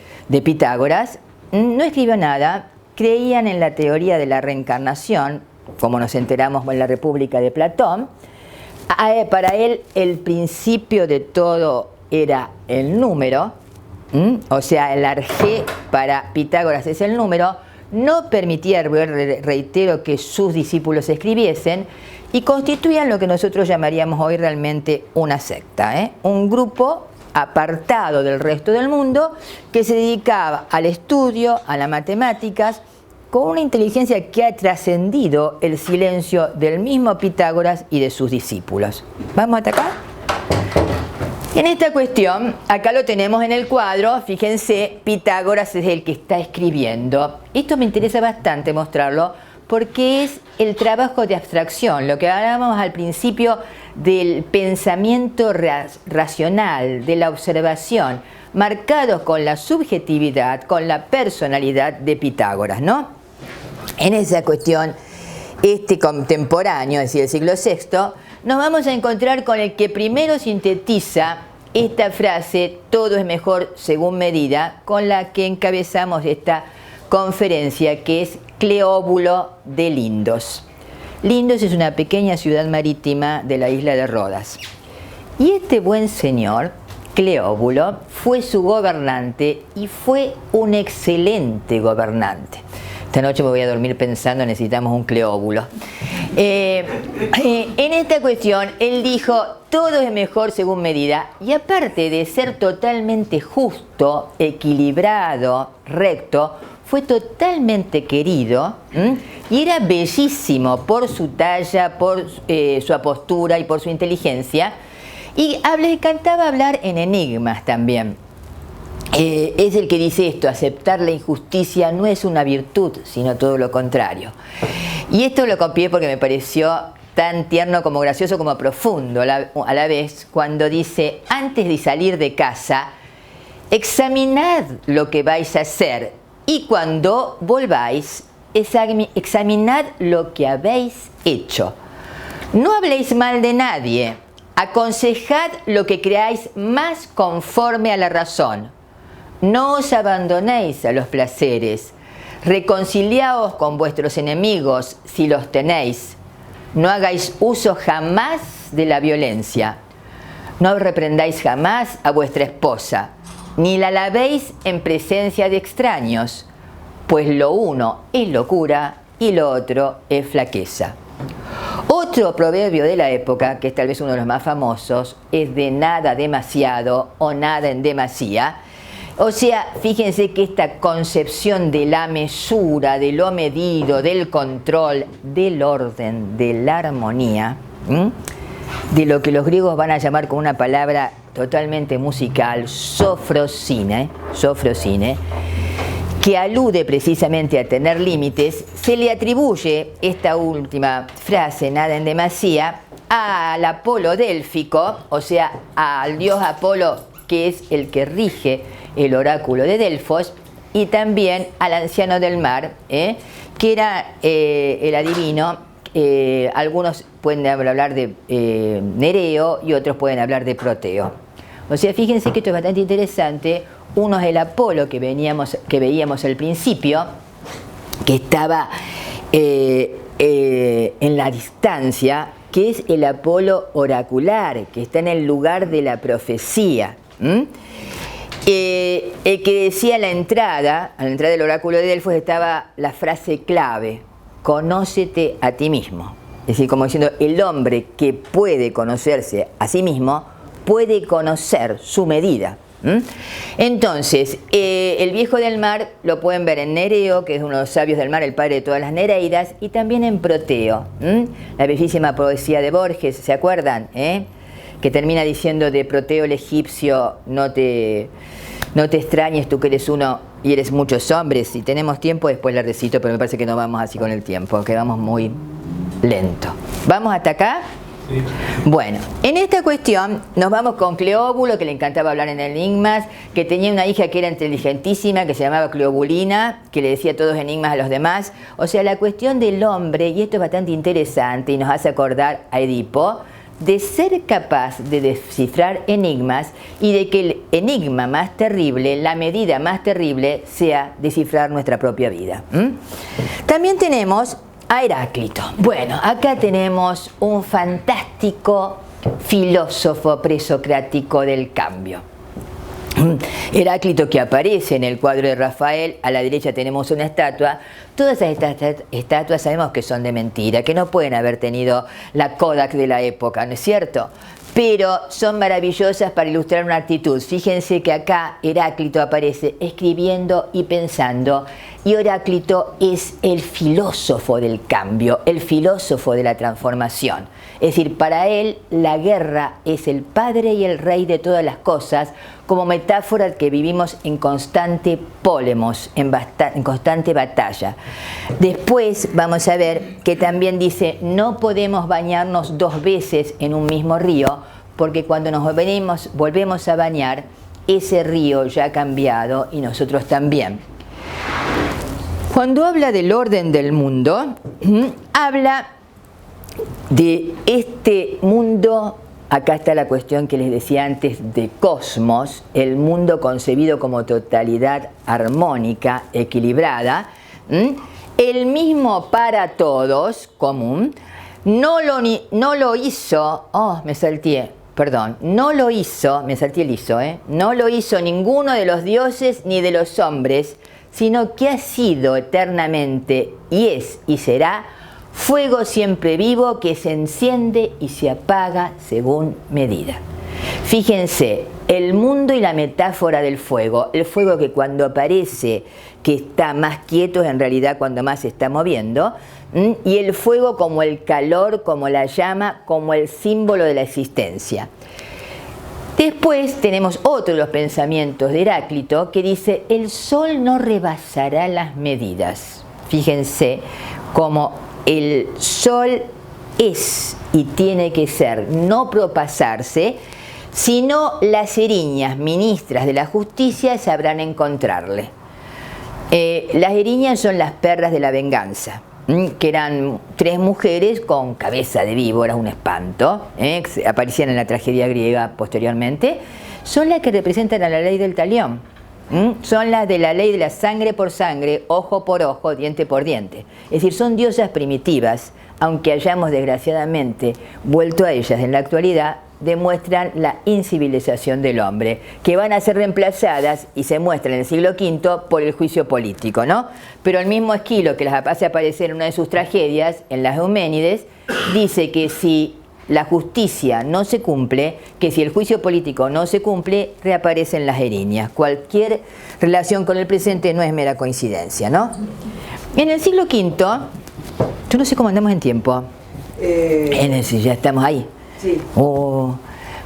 Pitágoras. No escribió nada, creían en la teoría de la reencarnación, como nos enteramos en la República de Platón. Para él el principio de todo era el número, o sea, el arjé para Pitágoras es el número. No permitía, reitero, que sus discípulos escribiesen, y constituían lo que nosotros llamaríamos hoy realmente una secta, un grupo apartado del resto del mundo que se dedicaba al estudio, a las matemáticas, con una inteligencia que ha trascendido el silencio del mismo Pitágoras y de sus discípulos. ¿Vamos hasta acá? En esta cuestión, acá lo tenemos en el cuadro, fíjense, Pitágoras es el que está escribiendo. Esto me interesa bastante mostrarlo porque es el trabajo de abstracción, lo que hablábamos al principio del pensamiento racional, de la observación, marcados con la subjetividad, con la personalidad de Pitágoras, ¿no? En esa cuestión, este contemporáneo, es decir, el siglo VI, nos vamos a encontrar con el que primero sintetiza esta frase, todo es mejor según medida, con la que encabezamos esta conferencia, que es Cleóbulo de Lindos. Lindos es una pequeña ciudad marítima de la isla de Rodas. Y este buen señor, Cleóbulo, fue su gobernante y fue un excelente gobernante. Esta noche me voy a dormir pensando, necesitamos un Cleóbulo. En esta cuestión, él dijo, todo es mejor según medida, y aparte de ser totalmente justo, equilibrado, recto, fue totalmente querido, y era bellísimo por su talla, por su apostura y por su inteligencia, y le encantaba hablar en enigmas también. Es el que dice esto: aceptar la injusticia no es una virtud, sino todo lo contrario. Y esto lo copié porque me pareció tan tierno como gracioso como profundo a la vez, cuando dice, antes de salir de casa, examinad lo que vais a hacer, y cuando volváis, examinad lo que habéis hecho. No habléis mal de nadie, aconsejad lo que creáis más conforme a la razón. No os abandonéis a los placeres, reconciliaos con vuestros enemigos si los tenéis. No hagáis uso jamás de la violencia. No reprendáis jamás a vuestra esposa, ni la lavéis en presencia de extraños, pues lo uno es locura y lo otro es flaqueza. Otro proverbio de la época, que es tal vez uno de los más famosos, es de nada demasiado o nada en demasía. O sea, fíjense que esta concepción de la mesura, de lo medido, del control, del orden, de la armonía, de lo que los griegos van a llamar con una palabra totalmente musical, sofrosine, que alude precisamente a tener límites, se le atribuye esta última frase, nada en demasía, al Apolo délfico, o sea, al dios Apolo, que es el que rige el oráculo de Delfos, y también al anciano del mar, que era el adivino. Algunos pueden hablar de Nereo y otros pueden hablar de Proteo. O sea, fíjense que esto es bastante interesante. Uno es el Apolo que veíamos al principio, que estaba en la distancia, que es el Apolo oracular, que está en el lugar de la profecía. El que decía a la entrada del oráculo de Delfos estaba la frase clave: conócete a ti mismo. Es decir, como diciendo, el hombre que puede conocerse a sí mismo puede conocer su medida. Entonces, el viejo del mar lo pueden ver en Nereo, que es uno de los sabios del mar, el padre de todas las Nereidas, y también en Proteo, la bellísima poesía de Borges, ¿se acuerdan? Que termina diciendo de Proteo el egipcio: no te extrañes tú que eres uno y eres muchos hombres. Si tenemos tiempo después la recito, pero me parece que no vamos así con el tiempo, que vamos muy lento. ¿Vamos hasta acá? Sí. Bueno, en esta cuestión nos vamos con Cleóbulo, que le encantaba hablar en enigmas, que tenía una hija que era inteligentísima, que se llamaba Cleobulina, que le decía todos enigmas a los demás. O sea, la cuestión del hombre, y esto es bastante interesante y nos hace acordar a Edipo, de ser capaz de descifrar enigmas y de que el enigma más terrible, la medida más terrible, sea descifrar nuestra propia vida. También tenemos a Heráclito. Bueno, acá tenemos un fantástico filósofo presocrático del cambio. Heráclito, que aparece en el cuadro de Rafael. A la derecha tenemos una estatua. Todas estas estatuas sabemos que son de mentira, que no pueden haber tenido la Kodak de la época, ¿no es cierto? Pero son maravillosas para ilustrar una actitud. Fíjense que acá Heráclito aparece escribiendo y pensando, y Heráclito es el filósofo del cambio, el filósofo de la transformación. Es decir, para él la guerra es el padre y el rey de todas las cosas, como metáfora que vivimos en constante pólemos, en constante batalla. Después vamos a ver que también dice: no podemos bañarnos 2 veces en un mismo río, porque cuando nos volvemos a bañar, ese río ya ha cambiado y nosotros también. Cuando habla del orden del mundo, habla de este mundo. Acá está la cuestión que les decía antes de cosmos, el mundo concebido como totalidad armónica, equilibrada, el mismo para todos, común. No lo hizo, me salté el hizo, no lo hizo ninguno de los dioses ni de los hombres, sino que ha sido eternamente y es y será fuego siempre vivo, que se enciende y se apaga según medida. Fíjense, el mundo y la metáfora del fuego, el fuego que cuando aparece, que está más quieto, es en realidad cuando más se está moviendo, y el fuego como el calor, como la llama, como el símbolo de la existencia. Después tenemos otro de los pensamientos de Heráclito que dice: el sol no rebasará las medidas. Fíjense cómo el sol es y tiene que ser, no propasarse, sino las eriñas, ministras de la justicia, sabrán encontrarle. Las eriñas son las perras de la venganza, que eran 3 mujeres con cabeza de víbora, un espanto, que aparecían en la tragedia griega posteriormente. Son las que representan a la ley del talión. Son las de la ley de la sangre por sangre, ojo por ojo, diente por diente. Es decir, son diosas primitivas, aunque hayamos desgraciadamente vuelto a ellas en la actualidad, demuestran la incivilización del hombre, que van a ser reemplazadas y se muestran en el siglo V por el juicio político, ¿no? Pero el mismo Esquilo, que las hace aparecer en una de sus tragedias, en las Euménides, dice que si la justicia no se cumple, que si el juicio político no se cumple, reaparecen las eriñas. Cualquier relación con el presente no es mera coincidencia, ¿no? En el siglo V, yo no sé cómo andamos en tiempo. Ya estamos ahí. Sí.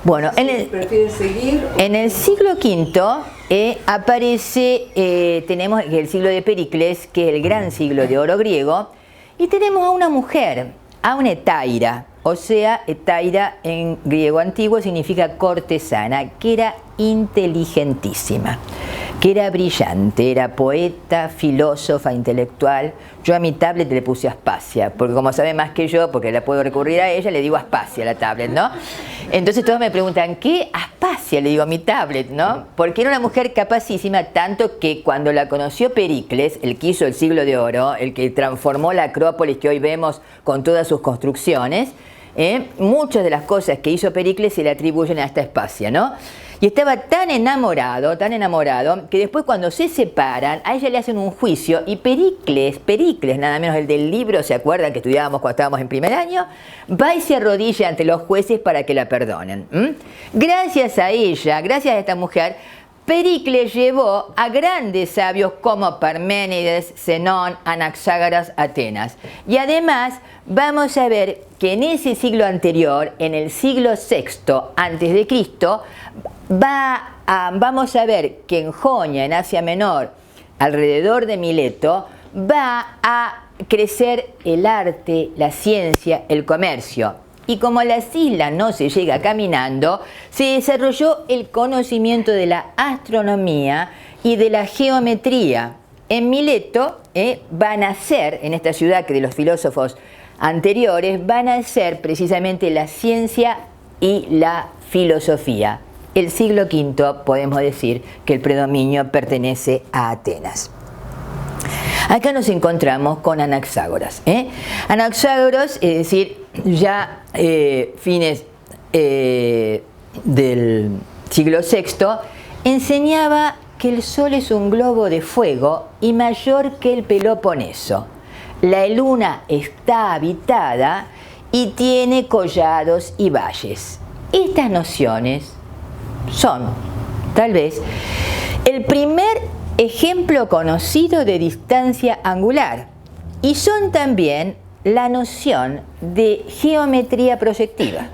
Bueno, ¿Prefieres seguir? En el siglo V aparece, tenemos el siglo de Pericles, que es el gran siglo de oro griego, y tenemos a una mujer, a una hetaira. O sea, hetaira en griego antiguo significa cortesana, que era inteligentísima, que era brillante, era poeta, filósofa, intelectual. Yo a mi tablet le puse Aspasia, porque como sabe más que yo, porque la puedo recurrir a ella, le digo Aspasia a la tablet, ¿no? Entonces todos me preguntan, ¿qué Aspasia? Le digo a mi tablet, ¿no? Porque era una mujer capacísima, tanto que cuando la conoció Pericles, el que hizo el siglo de oro, el que transformó la Acrópolis que hoy vemos con todas sus construcciones, Muchas de las cosas que hizo Pericles se le atribuyen a esta Aspasia, ¿no? Y estaba tan enamorado, que después cuando se separan, a ella le hacen un juicio y Pericles, nada menos el del libro, ¿se acuerdan que estudiábamos cuando estábamos en primer año? Va y se arrodilla ante los jueces para que la perdonen. Gracias a ella, gracias a esta mujer, Pericles llevó a grandes sabios como Parménides, Zenón, Anaxágoras, Atenas. Y además vamos a ver que en ese siglo anterior, en el siglo VI antes de Cristo, vamos a ver que en Jonia, en Asia Menor, alrededor de Mileto, va a crecer el arte, la ciencia, el comercio. Y como a las islas no se llega caminando, se desarrolló el conocimiento de la astronomía y de la geometría. En Mileto va a nacer, en esta ciudad que de los filósofos anteriores, va a nacer precisamente la ciencia y la filosofía. El siglo V podemos decir que el predominio pertenece a Atenas. Acá nos encontramos con Anaxágoras. Anaxágoras, es decir, ya fines del siglo VI, enseñaba que el Sol es un globo de fuego y mayor que el Peloponeso. La luna está habitada y tiene collados y valles. Estas nociones son, tal vez, el primer ejemplo conocido de distancia angular y son también la noción de geometría proyectiva.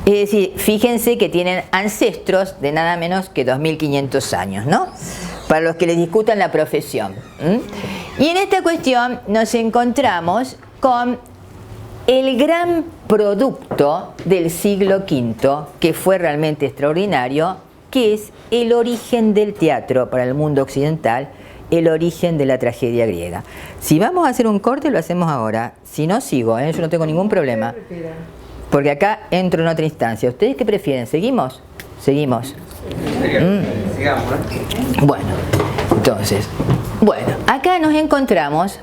Es decir, fíjense que tienen ancestros de nada menos que 2500 años, ¿no? Para los que les discutan la profesión. Y en esta cuestión nos encontramos con el gran producto del siglo V, que fue realmente extraordinario, que es el origen del teatro para el mundo occidental, el origen de la tragedia griega. Si vamos a hacer un corte, lo hacemos ahora. Si no, sigo, yo no tengo ningún problema. Porque acá entro en otra instancia. ¿Ustedes qué prefieren? ¿Seguimos? Seguimos. Sigamos, ¿no? Bueno, entonces, acá nos encontramos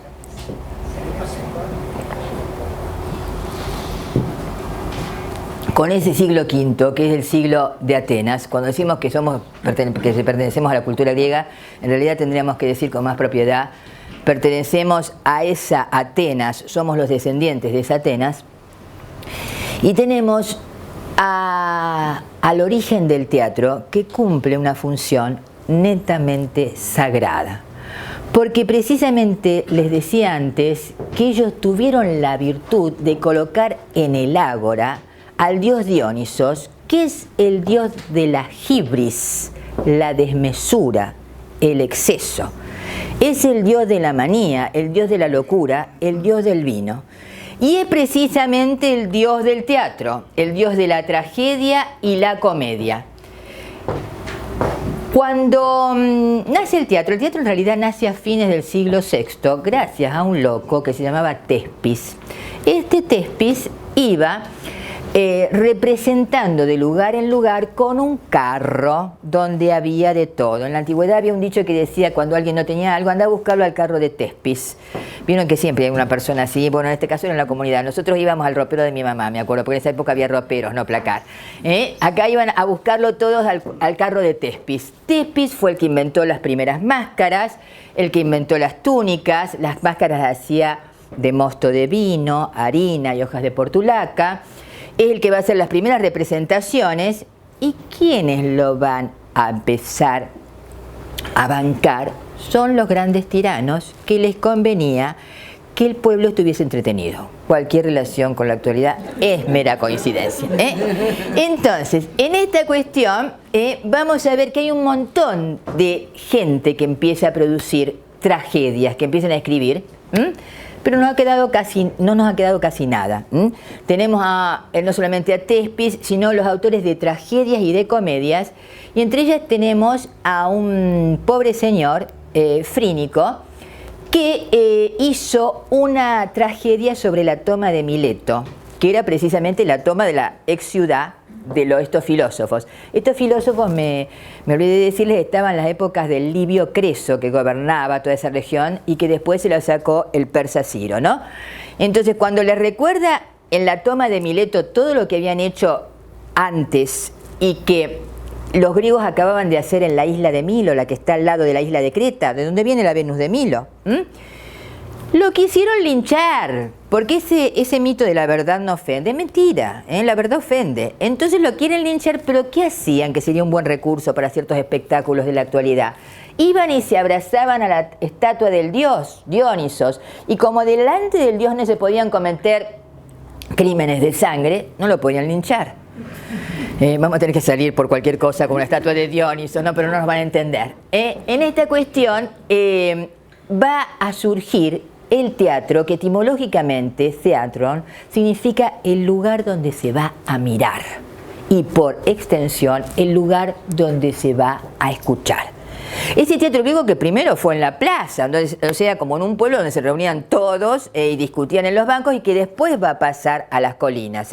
con ese siglo V, que es el siglo de Atenas. Cuando decimos que pertenecemos a la cultura griega, en realidad tendríamos que decir con más propiedad, pertenecemos a esa Atenas, somos los descendientes de esa Atenas, y tenemos al origen del teatro, que cumple una función netamente sagrada. Porque precisamente les decía antes que ellos tuvieron la virtud de colocar en el ágora al dios Dionisos, que es el dios de la hibris, la desmesura, el exceso. Es el dios de la manía, el dios de la locura, el dios del vino. Y es precisamente el dios del teatro, el dios de la tragedia y la comedia. Cuando nace el teatro en realidad nace a fines del siglo VI, gracias a un loco que se llamaba Tespis. Este Tespis iba representando de lugar en lugar con un carro donde había de todo. En la antigüedad había un dicho que decía, cuando alguien no tenía algo, anda a buscarlo al carro de Tespis. Vieron que siempre hay una persona así. Bueno, en este caso era en la comunidad. Nosotros íbamos al ropero de mi mamá, me acuerdo, porque en esa época había roperos, no placar. Acá iban a buscarlo todos al carro de Tespis. Tespis fue el que inventó las primeras máscaras, el que inventó las túnicas. Las máscaras las hacía de mosto de vino, harina y hojas de portulaca. Es el que va a hacer las primeras representaciones. ¿Y quiénes lo van a empezar a bancar? Son los grandes tiranos que les convenía que el pueblo estuviese entretenido. Cualquier relación con la actualidad es mera coincidencia. Entonces, en esta cuestión vamos a ver que hay un montón de gente que empieza a producir tragedias, que empiezan a escribir, pero no nos ha quedado casi nada. Tenemos no solamente a Tespis, sino los autores de tragedias y de comedias, y entre ellas tenemos a un pobre señor, Frínico, que hizo una tragedia sobre la toma de Mileto, que era precisamente la toma de la ex ciudad de estos filósofos. Estos filósofos, me olvidé de decirles, estaban en las épocas del Livio Creso, que gobernaba toda esa región y que después se la sacó el persa Ciro, ¿no? Entonces, cuando les recuerda en la toma de Mileto todo lo que habían hecho antes y que los griegos acababan de hacer en la isla de Milo, la que está al lado de la isla de Creta, de donde viene la Venus de Milo. Lo quisieron linchar, porque ese mito de la verdad no ofende, es mentira, la verdad ofende. Entonces lo quieren linchar, pero ¿qué hacían? Que sería un buen recurso para ciertos espectáculos de la actualidad. Iban y se abrazaban a la estatua del dios, Dionisos, y como delante del dios no se podían cometer crímenes de sangre, no lo podían linchar. Vamos a tener que salir por cualquier cosa con una estatua de Dionisos, no, pero no nos van a entender. En esta cuestión va a surgir el teatro, que etimológicamente, theatron, significa el lugar donde se va a mirar y por extensión el lugar donde se va a escuchar. Ese teatro griego que primero fue en la plaza, o sea, como en un pueblo donde se reunían todos y discutían en los bancos, y que después va a pasar a las colinas.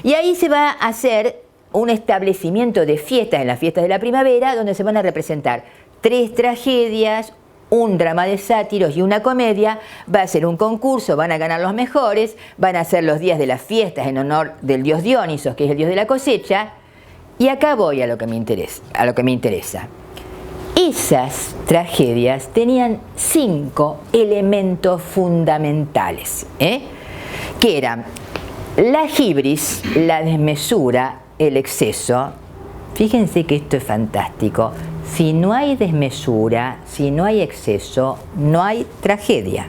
Y ahí se va a hacer un establecimiento de fiestas, en las fiestas de la primavera, donde se van a representar 3 tragedias, un drama de sátiros y una comedia. Va a ser un concurso, van a ganar los mejores, van a ser los días de las fiestas en honor del dios Dionisos, que es el dios de la cosecha. Y acá voy a lo que me interesa. Esas tragedias tenían 5 elementos fundamentales, que eran la hibris, la desmesura, el exceso. Fíjense que esto es fantástico. Si no hay desmesura, si no hay exceso, no hay tragedia.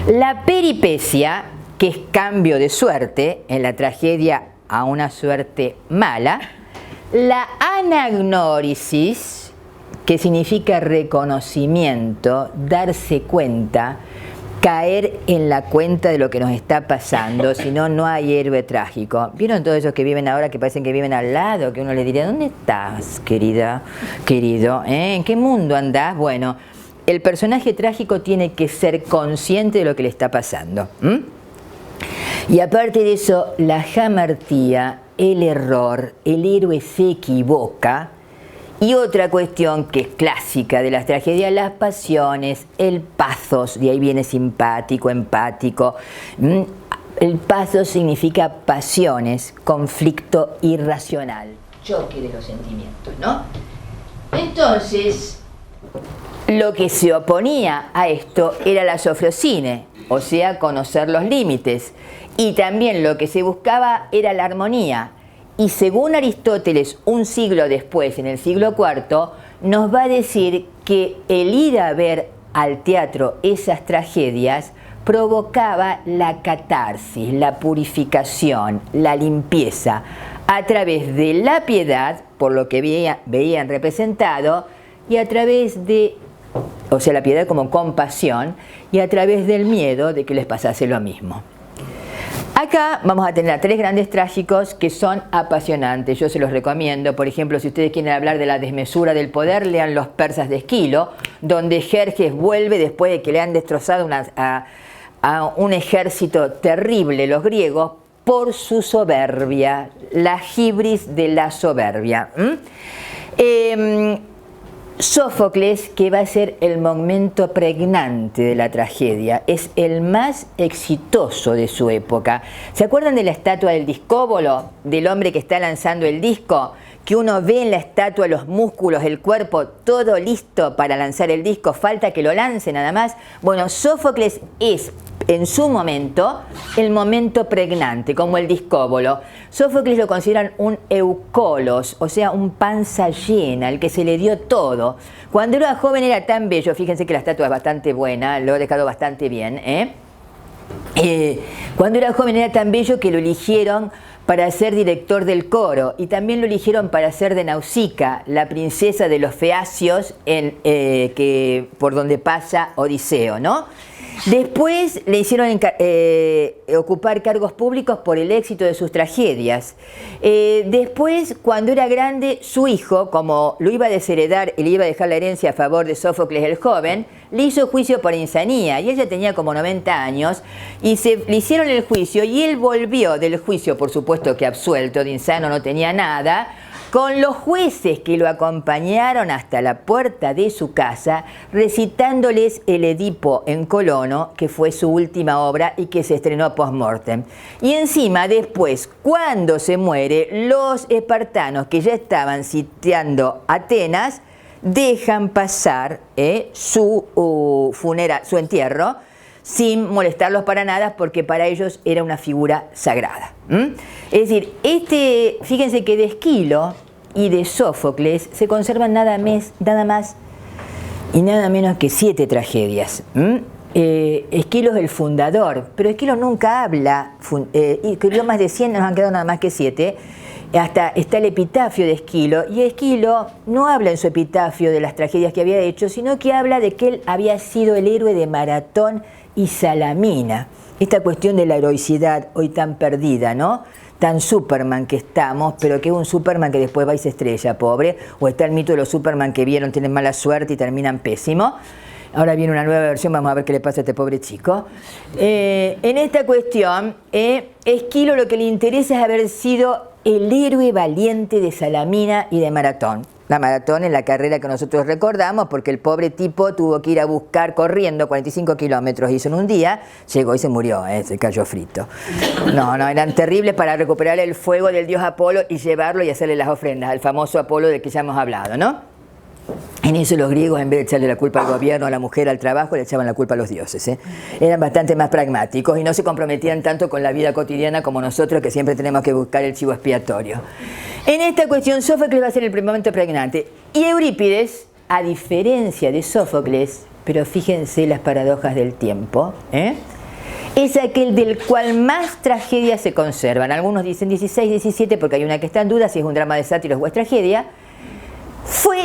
La peripecia, que es cambio de suerte, en la tragedia a una suerte mala. La anagnórisis, que significa reconocimiento, darse cuenta, caer en la cuenta de lo que nos está pasando, si no, no hay héroe trágico. ¿Vieron todos esos que viven ahora, que parecen que viven al lado? Que uno le diría, ¿dónde estás, querida, querido? ¿En qué mundo andás? Bueno, el personaje trágico tiene que ser consciente de lo que le está pasando. Y aparte de eso, la jamartía, el error, el héroe se equivoca. Y otra cuestión que es clásica de las tragedias, las pasiones, el pathos, de ahí viene simpático, empático. El pathos significa pasiones, conflicto irracional, choque de los sentimientos, ¿no? Entonces, lo que se oponía a esto era la sofrosine, o sea, conocer los límites. Y también lo que se buscaba era la armonía. Y según Aristóteles, un siglo después, en el siglo IV, nos va a decir que el ir a ver al teatro esas tragedias provocaba la catarsis, la purificación, la limpieza, a través de la piedad, por lo que veían representado, y a través de, o sea, la piedad como compasión, y a través del miedo de que les pasase lo mismo. Acá vamos a tener a 3 grandes trágicos que son apasionantes, yo se los recomiendo. Por ejemplo, si ustedes quieren hablar de la desmesura del poder, lean Los persas de Esquilo, donde Jerjes vuelve después de que le han destrozado a un ejército terrible los griegos por su soberbia, la hibris de la soberbia. Sófocles, que va a ser el momento pregnante de la tragedia, es el más exitoso de su época. ¿Se acuerdan de la estatua del discóbolo, del hombre que está lanzando el disco? Que uno ve en la estatua los músculos, el cuerpo, todo listo para lanzar el disco, falta que lo lance nada más. Bueno, Sófocles es en su momento el momento pregnante, como el discóbolo. Sófocles lo consideran un eucolos, o sea, un panza llena, el que se le dio todo. Cuando era joven era tan bello, fíjense que la estatua es bastante buena, lo he dejado bastante bien. Cuando era joven era tan bello que lo eligieron para ser director del coro, y también lo eligieron para ser de Nausicaa, la princesa de los feacios, por donde pasa Odiseo, ¿no? Después le hicieron ocupar cargos públicos por el éxito de sus tragedias. Después, cuando era grande, su hijo, como lo iba a desheredar y le iba a dejar la herencia a favor de Sófocles el joven, le hizo juicio por insanía, y ella tenía como 90 años, y le hicieron el juicio, y él volvió del juicio, por supuesto que absuelto, de insano no tenía nada, con los jueces que lo acompañaron hasta la puerta de su casa, recitándoles el Edipo en Colono, que fue su última obra y que se estrenó post-mortem. Y encima, después, cuando se muere, los espartanos que ya estaban sitiando Atenas, dejan pasar su entierro, sin molestarlos para nada, porque para ellos era una figura sagrada. Es decir, fíjense que de Esquilo y de Sófocles se conservan nada más y nada menos que 7 tragedias. Esquilo es el fundador, pero Esquilo nunca habla, y escribió más de 100, nos han quedado nada más que 7. Hasta está el epitafio de Esquilo, y Esquilo no habla en su epitafio de las tragedias que había hecho, sino que habla de que él había sido el héroe de Maratón y Salamina. Esta cuestión de la heroicidad hoy tan perdida, ¿no? Tan Superman que estamos, pero que es un Superman que después va y se estrella, pobre. O está el mito de los Superman que vieron, tienen mala suerte y terminan pésimo. Ahora viene una nueva versión, vamos a ver qué le pasa a este pobre chico. En esta cuestión, Esquilo lo que le interesa es haber sido el héroe valiente de Salamina y de Maratón. La maratón es la carrera que nosotros recordamos, porque el pobre tipo tuvo que ir a buscar corriendo 45 kilómetros, hizo en un día, llegó y se murió, se cayó frito. No, eran terribles para recuperar el fuego del dios Apolo y llevarlo y hacerle las ofrendas al famoso Apolo del que ya hemos hablado, ¿no? En eso los griegos, en vez de echarle la culpa al gobierno, a la mujer, al trabajo, le echaban la culpa a los dioses. Eran bastante más pragmáticos y no se comprometían tanto con la vida cotidiana como nosotros, que siempre tenemos que buscar el chivo expiatorio. En esta cuestión, Sófocles va a ser el momento pregnante. Y Eurípides, a diferencia de Sófocles, pero fíjense las paradojas del tiempo, es aquel del cual más tragedias se conservan. Algunos dicen 16, 17, porque hay una que está en duda si es un drama de sátiros o es tragedia. Fue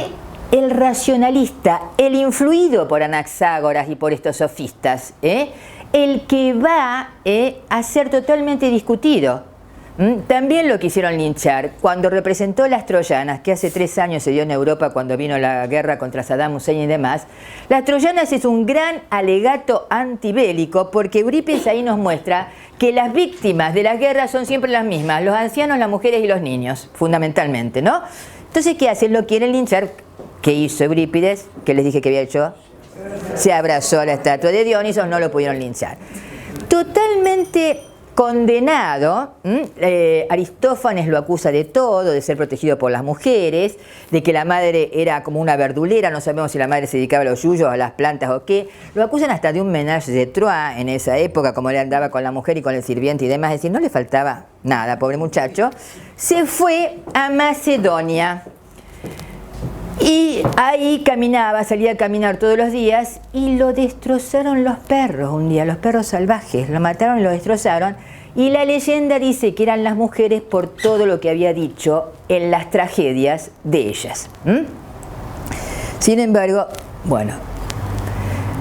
el racionalista, el influido por Anaxágoras y por estos sofistas, el que va a ser totalmente discutido. También lo quisieron linchar cuando representó las troyanas, que hace 3 años se dio en Europa cuando vino la guerra contra Saddam Hussein y demás. Las troyanas es un gran alegato antibélico, porque Eurípides ahí nos muestra que las víctimas de las guerras son siempre las mismas, los ancianos, las mujeres y los niños, fundamentalmente, ¿no? Entonces, ¿qué hacen? Lo quieren linchar. ¿Qué hizo Eurípides? ¿Qué les dije que había hecho? Se abrazó a la estatua de Dionisos, no lo pudieron linchar. Totalmente condenado, Aristófanes lo acusa de todo, de ser protegido por las mujeres, de que la madre era como una verdulera, no sabemos si la madre se dedicaba a los yuyos, a las plantas o qué. Lo acusan hasta de un ménage de Troyes en esa época, como le andaba con la mujer y con el sirviente y demás, es decir, no le faltaba nada, pobre muchacho. Se fue a Macedonia. Y ahí salía a caminar todos los días y lo destrozaron los perros un día, los perros salvajes, lo mataron y lo destrozaron. Y la leyenda dice que eran las mujeres por todo lo que había dicho en las tragedias de ellas. Sin embargo, bueno,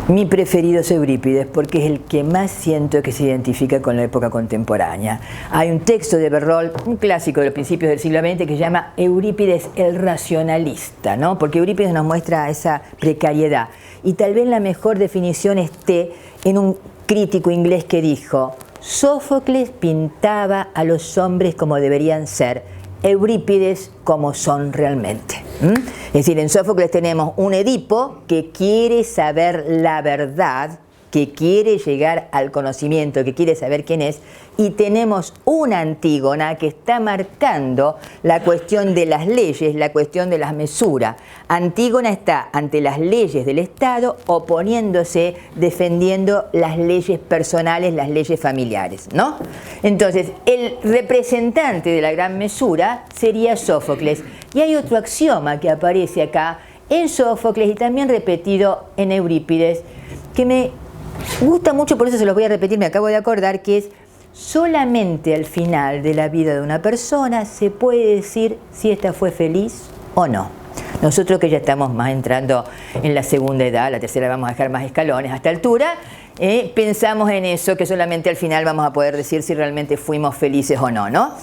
mi preferido es Eurípides porque es el que más siento que se identifica con la época contemporánea. Hay un texto de Berroll, un clásico de los principios del siglo XX, que se llama Eurípides el racionalista, ¿no? Porque Eurípides nos muestra esa precariedad. Y tal vez la mejor definición esté en un crítico inglés que dijo: Sófocles pintaba a los hombres como deberían ser, Eurípides como son realmente. Es decir, en Sófocles tenemos un Edipo que quiere saber la verdad, que quiere llegar al conocimiento, que quiere saber quién es, y tenemos una Antígona que está marcando la cuestión de las leyes, la cuestión de las mesuras. Antígona está ante las leyes del Estado, oponiéndose, defendiendo las leyes personales, las leyes familiares, ¿no? Entonces, el representante de la gran mesura sería Sófocles. Y hay otro axioma que aparece acá en Sófocles y también repetido en Eurípides, que me gusta mucho, por eso se los voy a repetir, me acabo de acordar, que es: solamente al final de la vida de una persona se puede decir si ésta fue feliz o no. Nosotros que ya estamos más entrando en la segunda edad, la tercera vamos a dejar más escalones a esta altura, pensamos en eso, que solamente al final vamos a poder decir si realmente fuimos felices o no, ¿no?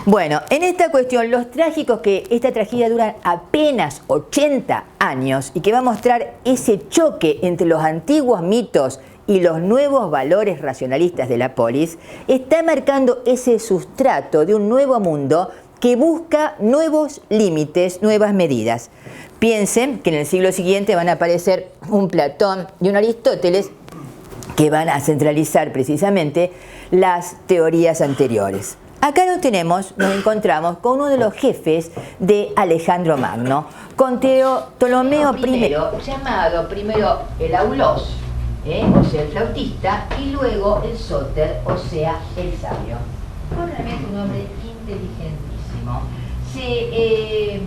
Bueno, en esta cuestión, los trágicos, que esta tragedia dura apenas 80 años y que va a mostrar ese choque entre los antiguos mitos y los nuevos valores racionalistas de la polis, está marcando ese sustrato de un nuevo mundo que busca nuevos límites, nuevas medidas. Piensen que en el siglo siguiente van a aparecer un Platón y un Aristóteles que van a centralizar precisamente las teorías anteriores. Acá nos encontramos con uno de los jefes de Alejandro Magno, con Ptolomeo I, llamado primero el Aulós, o sea, el flautista, y luego el Sóter, o sea, el sabio. Fue realmente un hombre inteligentísimo. Se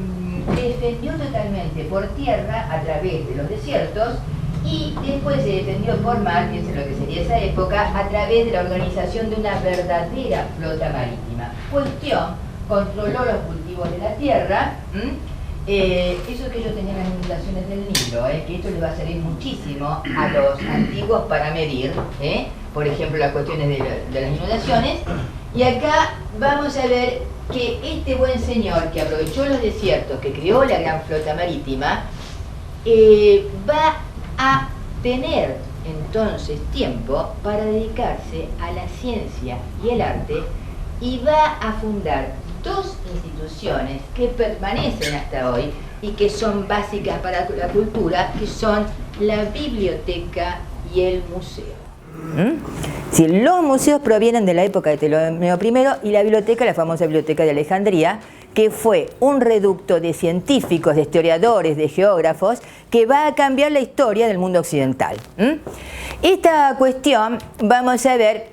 defendió totalmente por tierra a través de los desiertos y después se defendió por mar, piensen lo que sería esa época, a través de la organización de una verdadera flota marítima. Cuestión, controló los cultivos de la tierra, eso que ellos tenían las inundaciones del Nilo, que esto les va a servir muchísimo a los antiguos para medir, por ejemplo, las cuestiones de las inundaciones. Y acá vamos a ver que este buen señor que aprovechó los desiertos, que creó la gran flota marítima, va a tener entonces tiempo para dedicarse a la ciencia y el arte y va a fundar dos instituciones que permanecen hasta hoy y que son básicas para la cultura, que son la biblioteca y el museo. Si los museos provienen de la época de Ptolomeo I y la biblioteca, la famosa biblioteca de Alejandría, que fue un reducto de científicos, de historiadores, de geógrafos, que va a cambiar la historia del mundo occidental. Esta cuestión vamos a ver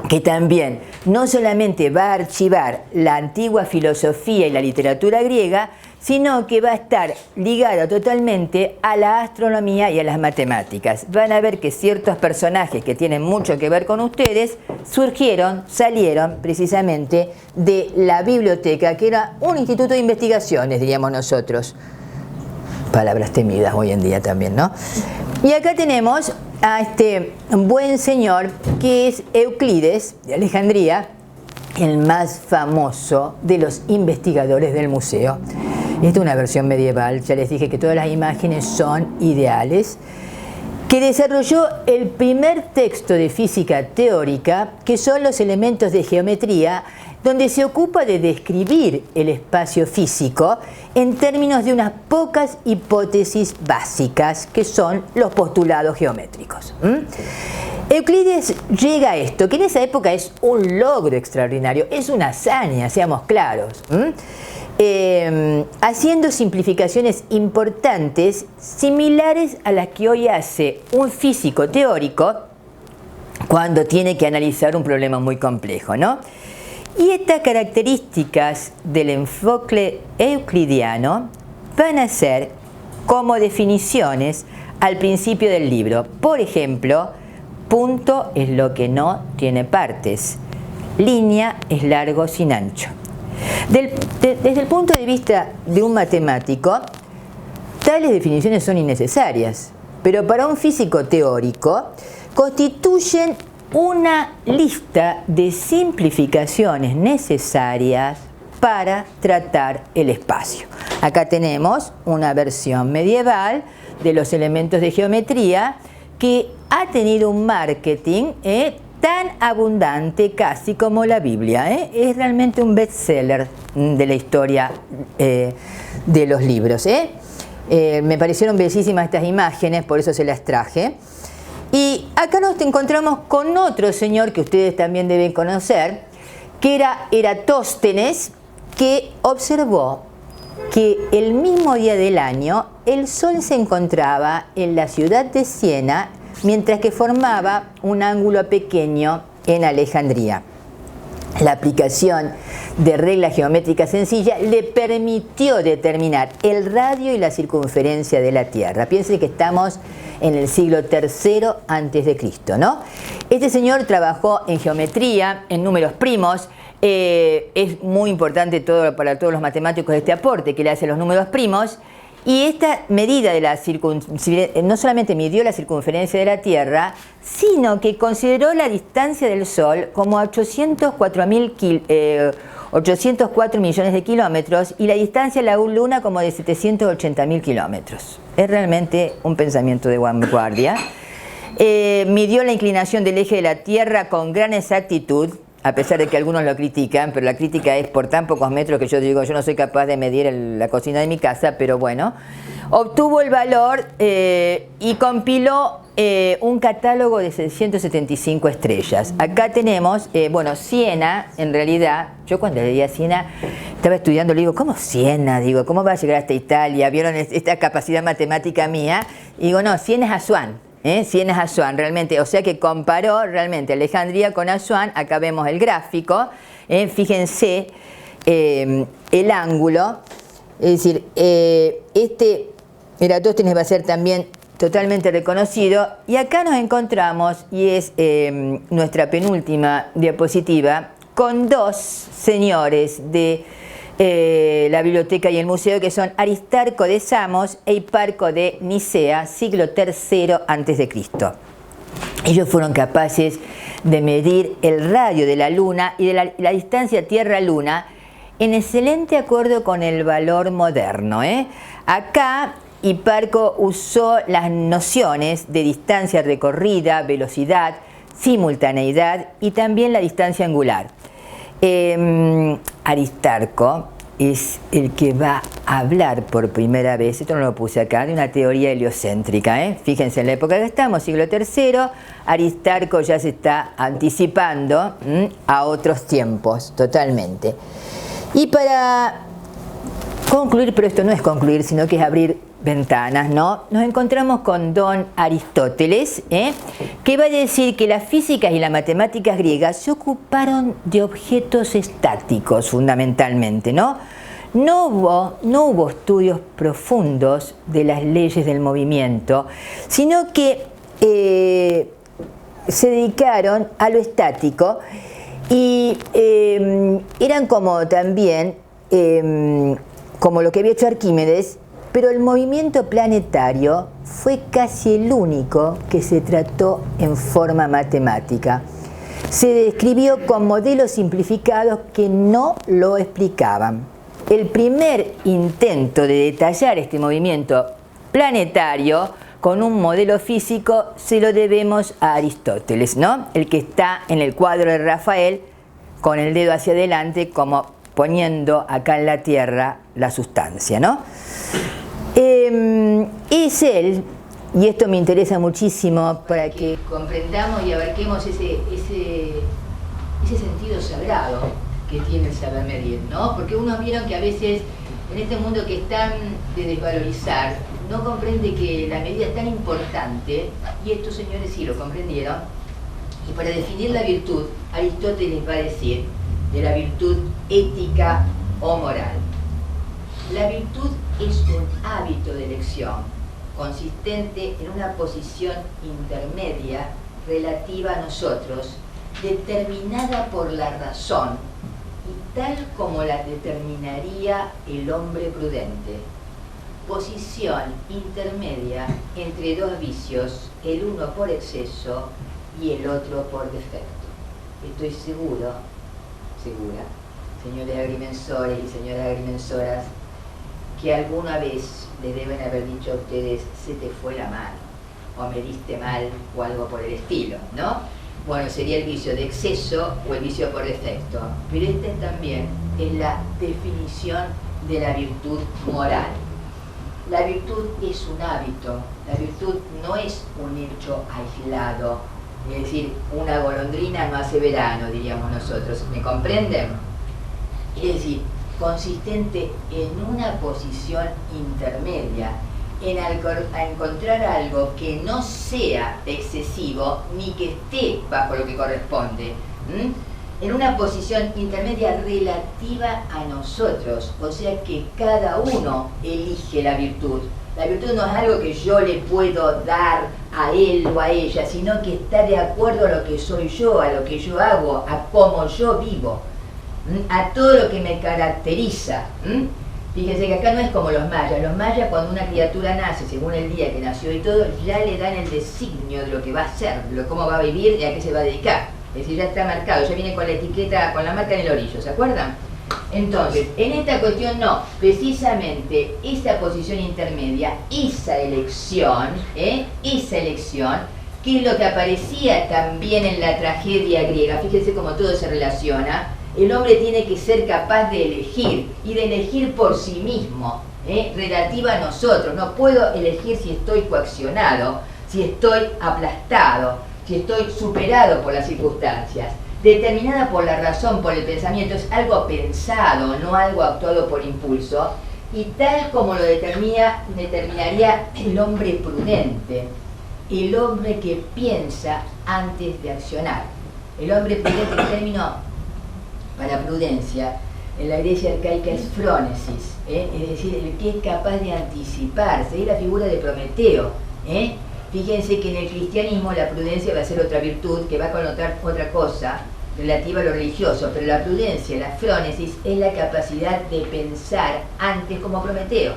que también no solamente va a archivar la antigua filosofía y la literatura griega, sino que va a estar ligada totalmente a la astronomía y a las matemáticas. Van a ver que ciertos personajes que tienen mucho que ver con ustedes salieron precisamente de la biblioteca, que era un instituto de investigaciones, diríamos nosotros. Palabras temidas hoy en día también, ¿no? Y acá tenemos a este buen señor que es Euclides de Alejandría, el más famoso de los investigadores del museo. Esta es una versión medieval, ya les dije que todas las imágenes son ideales, que desarrolló el primer texto de física teórica, que son los elementos de geometría, donde se ocupa de describir el espacio físico en términos de unas pocas hipótesis básicas, que son los postulados geométricos. Euclides llega a esto, que en esa época es un logro extraordinario, es una hazaña, seamos claros. Haciendo simplificaciones importantes similares a las que hoy hace un físico teórico cuando tiene que analizar un problema muy complejo, ¿no? Y estas características del enfoque euclidiano van a ser como definiciones al principio del libro. Por ejemplo, punto es lo que no tiene partes, línea es largo sin ancho. Desde el punto de vista de un matemático, tales definiciones son innecesarias, pero para un físico teórico constituyen una lista de simplificaciones necesarias para tratar el espacio. Acá tenemos una versión medieval de los elementos de geometría que ha tenido un marketing tan abundante casi como la Biblia. Es realmente un bestseller de la historia de los libros. Me parecieron bellísimas estas imágenes, por eso se las traje. Y acá nos encontramos con otro señor que ustedes también deben conocer, que era Eratóstenes, que observó que el mismo día del año el Sol se encontraba en la ciudad de Siena, mientras que formaba un ángulo pequeño en Alejandría. La aplicación de reglas geométricas sencillas le permitió determinar el radio y la circunferencia de la Tierra. Piensen que estamos en el siglo III a.C., ¿no? Este señor trabajó en geometría, en números primos. Es muy importante para todos los matemáticos este aporte que le hacen los números primos. Y esta medida de la no solamente midió la circunferencia de la Tierra, sino que consideró la distancia del Sol como 804 millones de kilómetros y la distancia a la Luna como de 780.000 kilómetros. Es realmente un pensamiento de vanguardia. Midió la inclinación del eje de la Tierra con gran exactitud, a pesar de que algunos lo critican, pero la crítica es por tan pocos metros que yo digo, yo no soy capaz de medir la cocina de mi casa, pero bueno, obtuvo el valor y compiló un catálogo de 675 estrellas. Acá tenemos, bueno, Siena, en realidad, yo cuando leía Siena, estaba estudiando, le digo, ¿cómo Siena? Digo, ¿cómo va a llegar hasta Italia? ¿Vieron esta capacidad matemática mía? Y digo, no, Siena es Asuán. Siena es Asuán, realmente, o sea que comparó realmente Alejandría con Asuán. Acá vemos el gráfico, fíjense el ángulo, es decir, este Eratóstenes va a ser también totalmente reconocido, y acá nos encontramos, y es nuestra penúltima diapositiva, con dos señores de la biblioteca y el museo, que son Aristarco de Samos e Hiparco de Nicea, siglo III a.C. Ellos fueron capaces de medir el radio de la Luna y de la distancia Tierra-Luna en excelente acuerdo con el valor moderno. Acá Hiparco usó las nociones de distancia recorrida, velocidad, simultaneidad y también la distancia angular. Aristarco es el que va a hablar por primera vez, esto no lo puse acá, de una teoría heliocéntrica. Fíjense, en la época que estamos, siglo III, Aristarco ya se está anticipando a otros tiempos, totalmente. Y para concluir, pero esto no es concluir, sino que es abrir ventanas, ¿no? Nos encontramos con don Aristóteles, que va a decir que las físicas y las matemáticas griegas se ocuparon de objetos estáticos fundamentalmente, ¿no? No hubo estudios profundos de las leyes del movimiento, sino que se dedicaron a lo estático y eran como también, como lo que había hecho Arquímedes, pero el movimiento planetario fue casi el único que se trató en forma matemática. Se describió con modelos simplificados que no lo explicaban. El primer intento de detallar este movimiento planetario con un modelo físico se lo debemos a Aristóteles, ¿no? El que está en el cuadro de Rafael con el dedo hacia adelante, como poniendo acá en la Tierra la sustancia, ¿no? Es él, y esto me interesa muchísimo para que comprendamos y abarquemos ese sentido sagrado que tiene el saber medir, ¿no? Porque unos vieron que a veces en este mundo que es tan de desvalorizar, no comprende que la medida es tan importante, y estos señores sí lo comprendieron, y para definir la virtud, Aristóteles va a decir de la virtud ética o moral. La virtud es un hábito de elección consistente en una posición intermedia relativa a nosotros, determinada por la razón y tal como la determinaría el hombre prudente. Posición intermedia entre dos vicios, el uno por exceso y el otro por defecto. Estoy segura, señores agrimensores y señoras agrimensoras, que alguna vez le deben haber dicho a ustedes, se te fue la mano, o me diste mal, o algo por el estilo, ¿no? Bueno, sería el vicio de exceso o el vicio por defecto. Pero este también es la definición de la virtud moral. La virtud es un hábito, la virtud no es un hecho aislado, es decir, una golondrina no hace verano, diríamos nosotros, ¿me comprenden? Es decir, consistente en una posición intermedia, en encontrar algo que no sea excesivo ni que esté bajo lo que corresponde, en una posición intermedia relativa a nosotros, o sea que cada uno elige la virtud. La virtud no es algo que yo le puedo dar a él o a ella, sino que está de acuerdo a lo que soy yo, a lo que yo hago, a cómo yo vivo, a todo lo que me caracteriza. Fíjense que acá no es como los mayas. Los mayas, cuando una criatura nace, según el día que nació y todo, ya le dan el designio de lo que va a hacer, de cómo va a vivir y a qué se va a dedicar. Es decir, ya está marcado, ya viene con la etiqueta, con la marca en el orillo, ¿se acuerdan? Entonces, en esta cuestión no, precisamente esa posición intermedia, esa elección ¿Qué es lo que aparecía también en la tragedia griega? Fíjense cómo todo se relaciona. El hombre tiene que ser capaz de elegir, y de elegir por sí mismo, relativa a nosotros. No puedo elegir si estoy coaccionado, si estoy aplastado, si estoy superado por las circunstancias. Determinada por la razón, por el pensamiento, es algo pensado, no algo actuado por impulso, y tal como lo determinaría el hombre prudente, el hombre que piensa antes de accionar. El hombre prudente, el término para prudencia en la Grecia arcaica es frónesis, es decir, el que es capaz de anticiparse, es la figura de Prometeo. Fíjense que en el cristianismo la prudencia va a ser otra virtud que va a connotar otra cosa relativa a lo religioso, pero la prudencia, la frónesis, es la capacidad de pensar antes como Prometeo,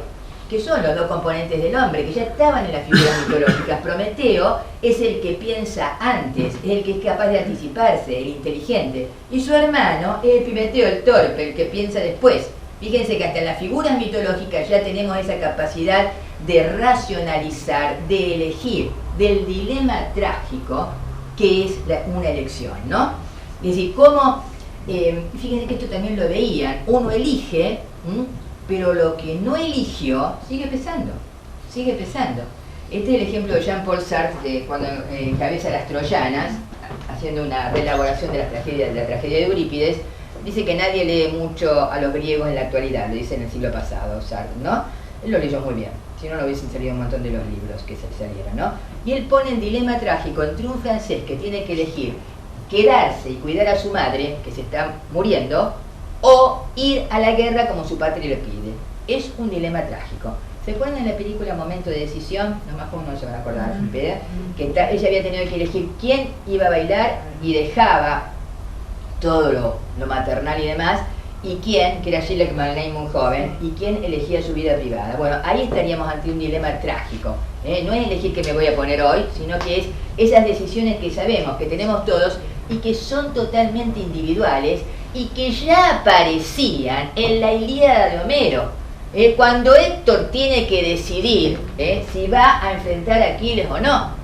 que son los dos componentes del hombre, que ya estaban en las figuras mitológicas. Prometeo es el que piensa antes, es el que es capaz de anticiparse, el inteligente, y su hermano es el Epimeteo, el torpe, el que piensa después. Fíjense que hasta en las figuras mitológicas ya tenemos esa capacidad de racionalizar, de elegir, del dilema trágico que es una elección, ¿no? Es decir, cómo, fíjense que esto también lo veían, uno elige, pero lo que no eligió sigue pesando, sigue pesando. Este es el ejemplo de Jean-Paul Sartre de cuando encabeza Las Troyanas, haciendo una reelaboración de la tragedia de Eurípides. Dice que nadie lee mucho a los griegos en la actualidad, lo dice en el siglo pasado Sartre, ¿no? Él lo leyó muy bien, si no, no hubiesen salido un montón de los libros que se salieron, ¿no? Y él pone en dilema trágico entre un francés que tiene que elegir quedarse y cuidar a su madre, que se está muriendo, o ir a la guerra como su patria le pide. Es un dilema trágico. ¿Se acuerdan en la película Momento de Decisión? No más como no se van a acordar, que ella había tenido que elegir quién iba a bailar y dejaba todo lo maternal y demás, y quién, que era Sheila McLean muy joven, y quién elegía su vida privada. Bueno, ahí estaríamos ante un dilema trágico. No es elegir qué me voy a poner hoy, sino que es esas decisiones que sabemos que tenemos todos y que son totalmente individuales y que ya aparecían en la Ilíada de Homero. Cuando Héctor tiene que decidir si va a enfrentar a Aquiles o no.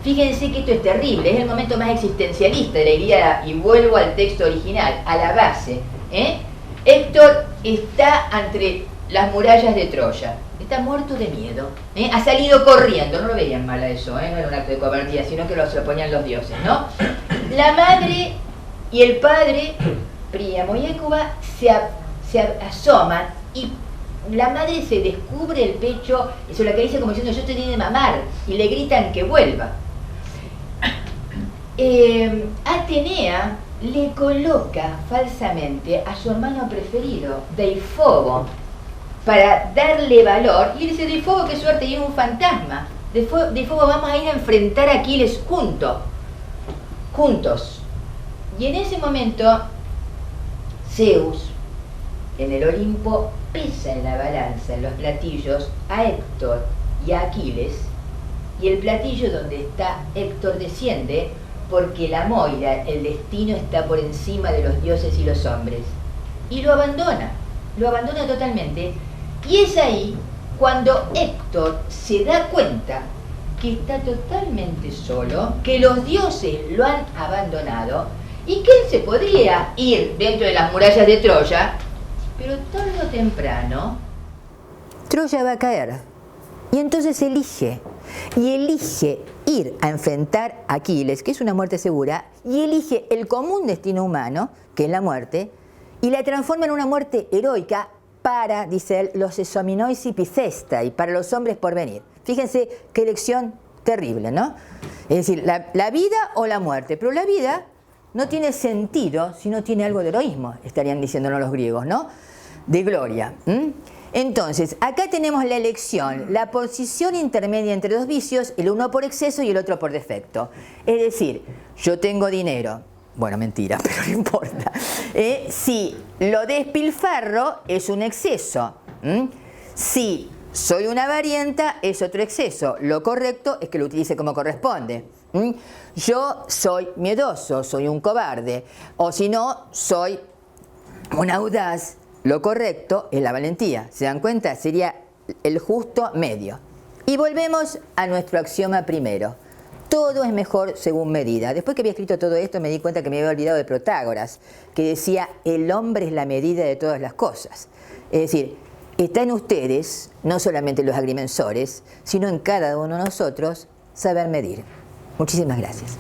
Fíjense que esto es terrible, es el momento más existencialista de la Ilíada, y vuelvo al texto original, a la base. Héctor está entre las murallas de Troya, está muerto de miedo, ha salido corriendo, no lo veían mal a eso, no era un acto de cobardía, sino que lo ponían los dioses, ¿no? La madre y el padre, Príamo y Hécuba, se asoman, y la madre se descubre el pecho y se lo acaricia como diciendo: yo te di de mamar, y le gritan que vuelva. Atenea le coloca falsamente a su hermano preferido, Deifobo, para darle valor, y le dice: Deifobo, qué suerte, y es un fantasma. Deifobo, vamos a ir a enfrentar a Aquiles juntos. Y en ese momento Zeus, en el Olimpo, pesa en la balanza, en los platillos, a Héctor y a Aquiles, y el platillo donde está Héctor desciende, porque la Moira, el destino, está por encima de los dioses y los hombres, y lo abandona totalmente. Y es ahí cuando Héctor se da cuenta que está totalmente solo, que los dioses lo han abandonado, y que él se podría ir dentro de las murallas de Troya, pero tarde o temprano Troya va a caer. Y entonces elige ir a enfrentar a Aquiles, que es una muerte segura, y elige el común destino humano, que es la muerte, y la transforma en una muerte heroica para, dice él, los esominoisi picestai, para los hombres por venir. Fíjense qué elección terrible, ¿no? Es decir, la vida o la muerte, pero la vida no tiene sentido si no tiene algo de heroísmo, estarían diciéndonos los griegos, ¿no? De gloria. Entonces, acá tenemos la elección, la posición intermedia entre dos vicios, el uno por exceso y el otro por defecto. Es decir, yo tengo dinero, bueno, mentira, pero no importa. Si lo despilfarro es un exceso. Si soy una avarienta es otro exceso. Lo correcto es que lo utilice como corresponde. Yo soy miedoso, soy un cobarde, o si no, soy un audaz. Lo correcto es la valentía. ¿Se dan cuenta? Sería el justo medio. Y volvemos a nuestro axioma primero. todo es mejor según medida. Después que había escrito todo esto me di cuenta que me había olvidado de Protágoras, que decía, el hombre es la medida de todas las cosas. Es decir, está en ustedes, no solamente los agrimensores, sino en cada uno de nosotros, saber medir. Muchísimas gracias.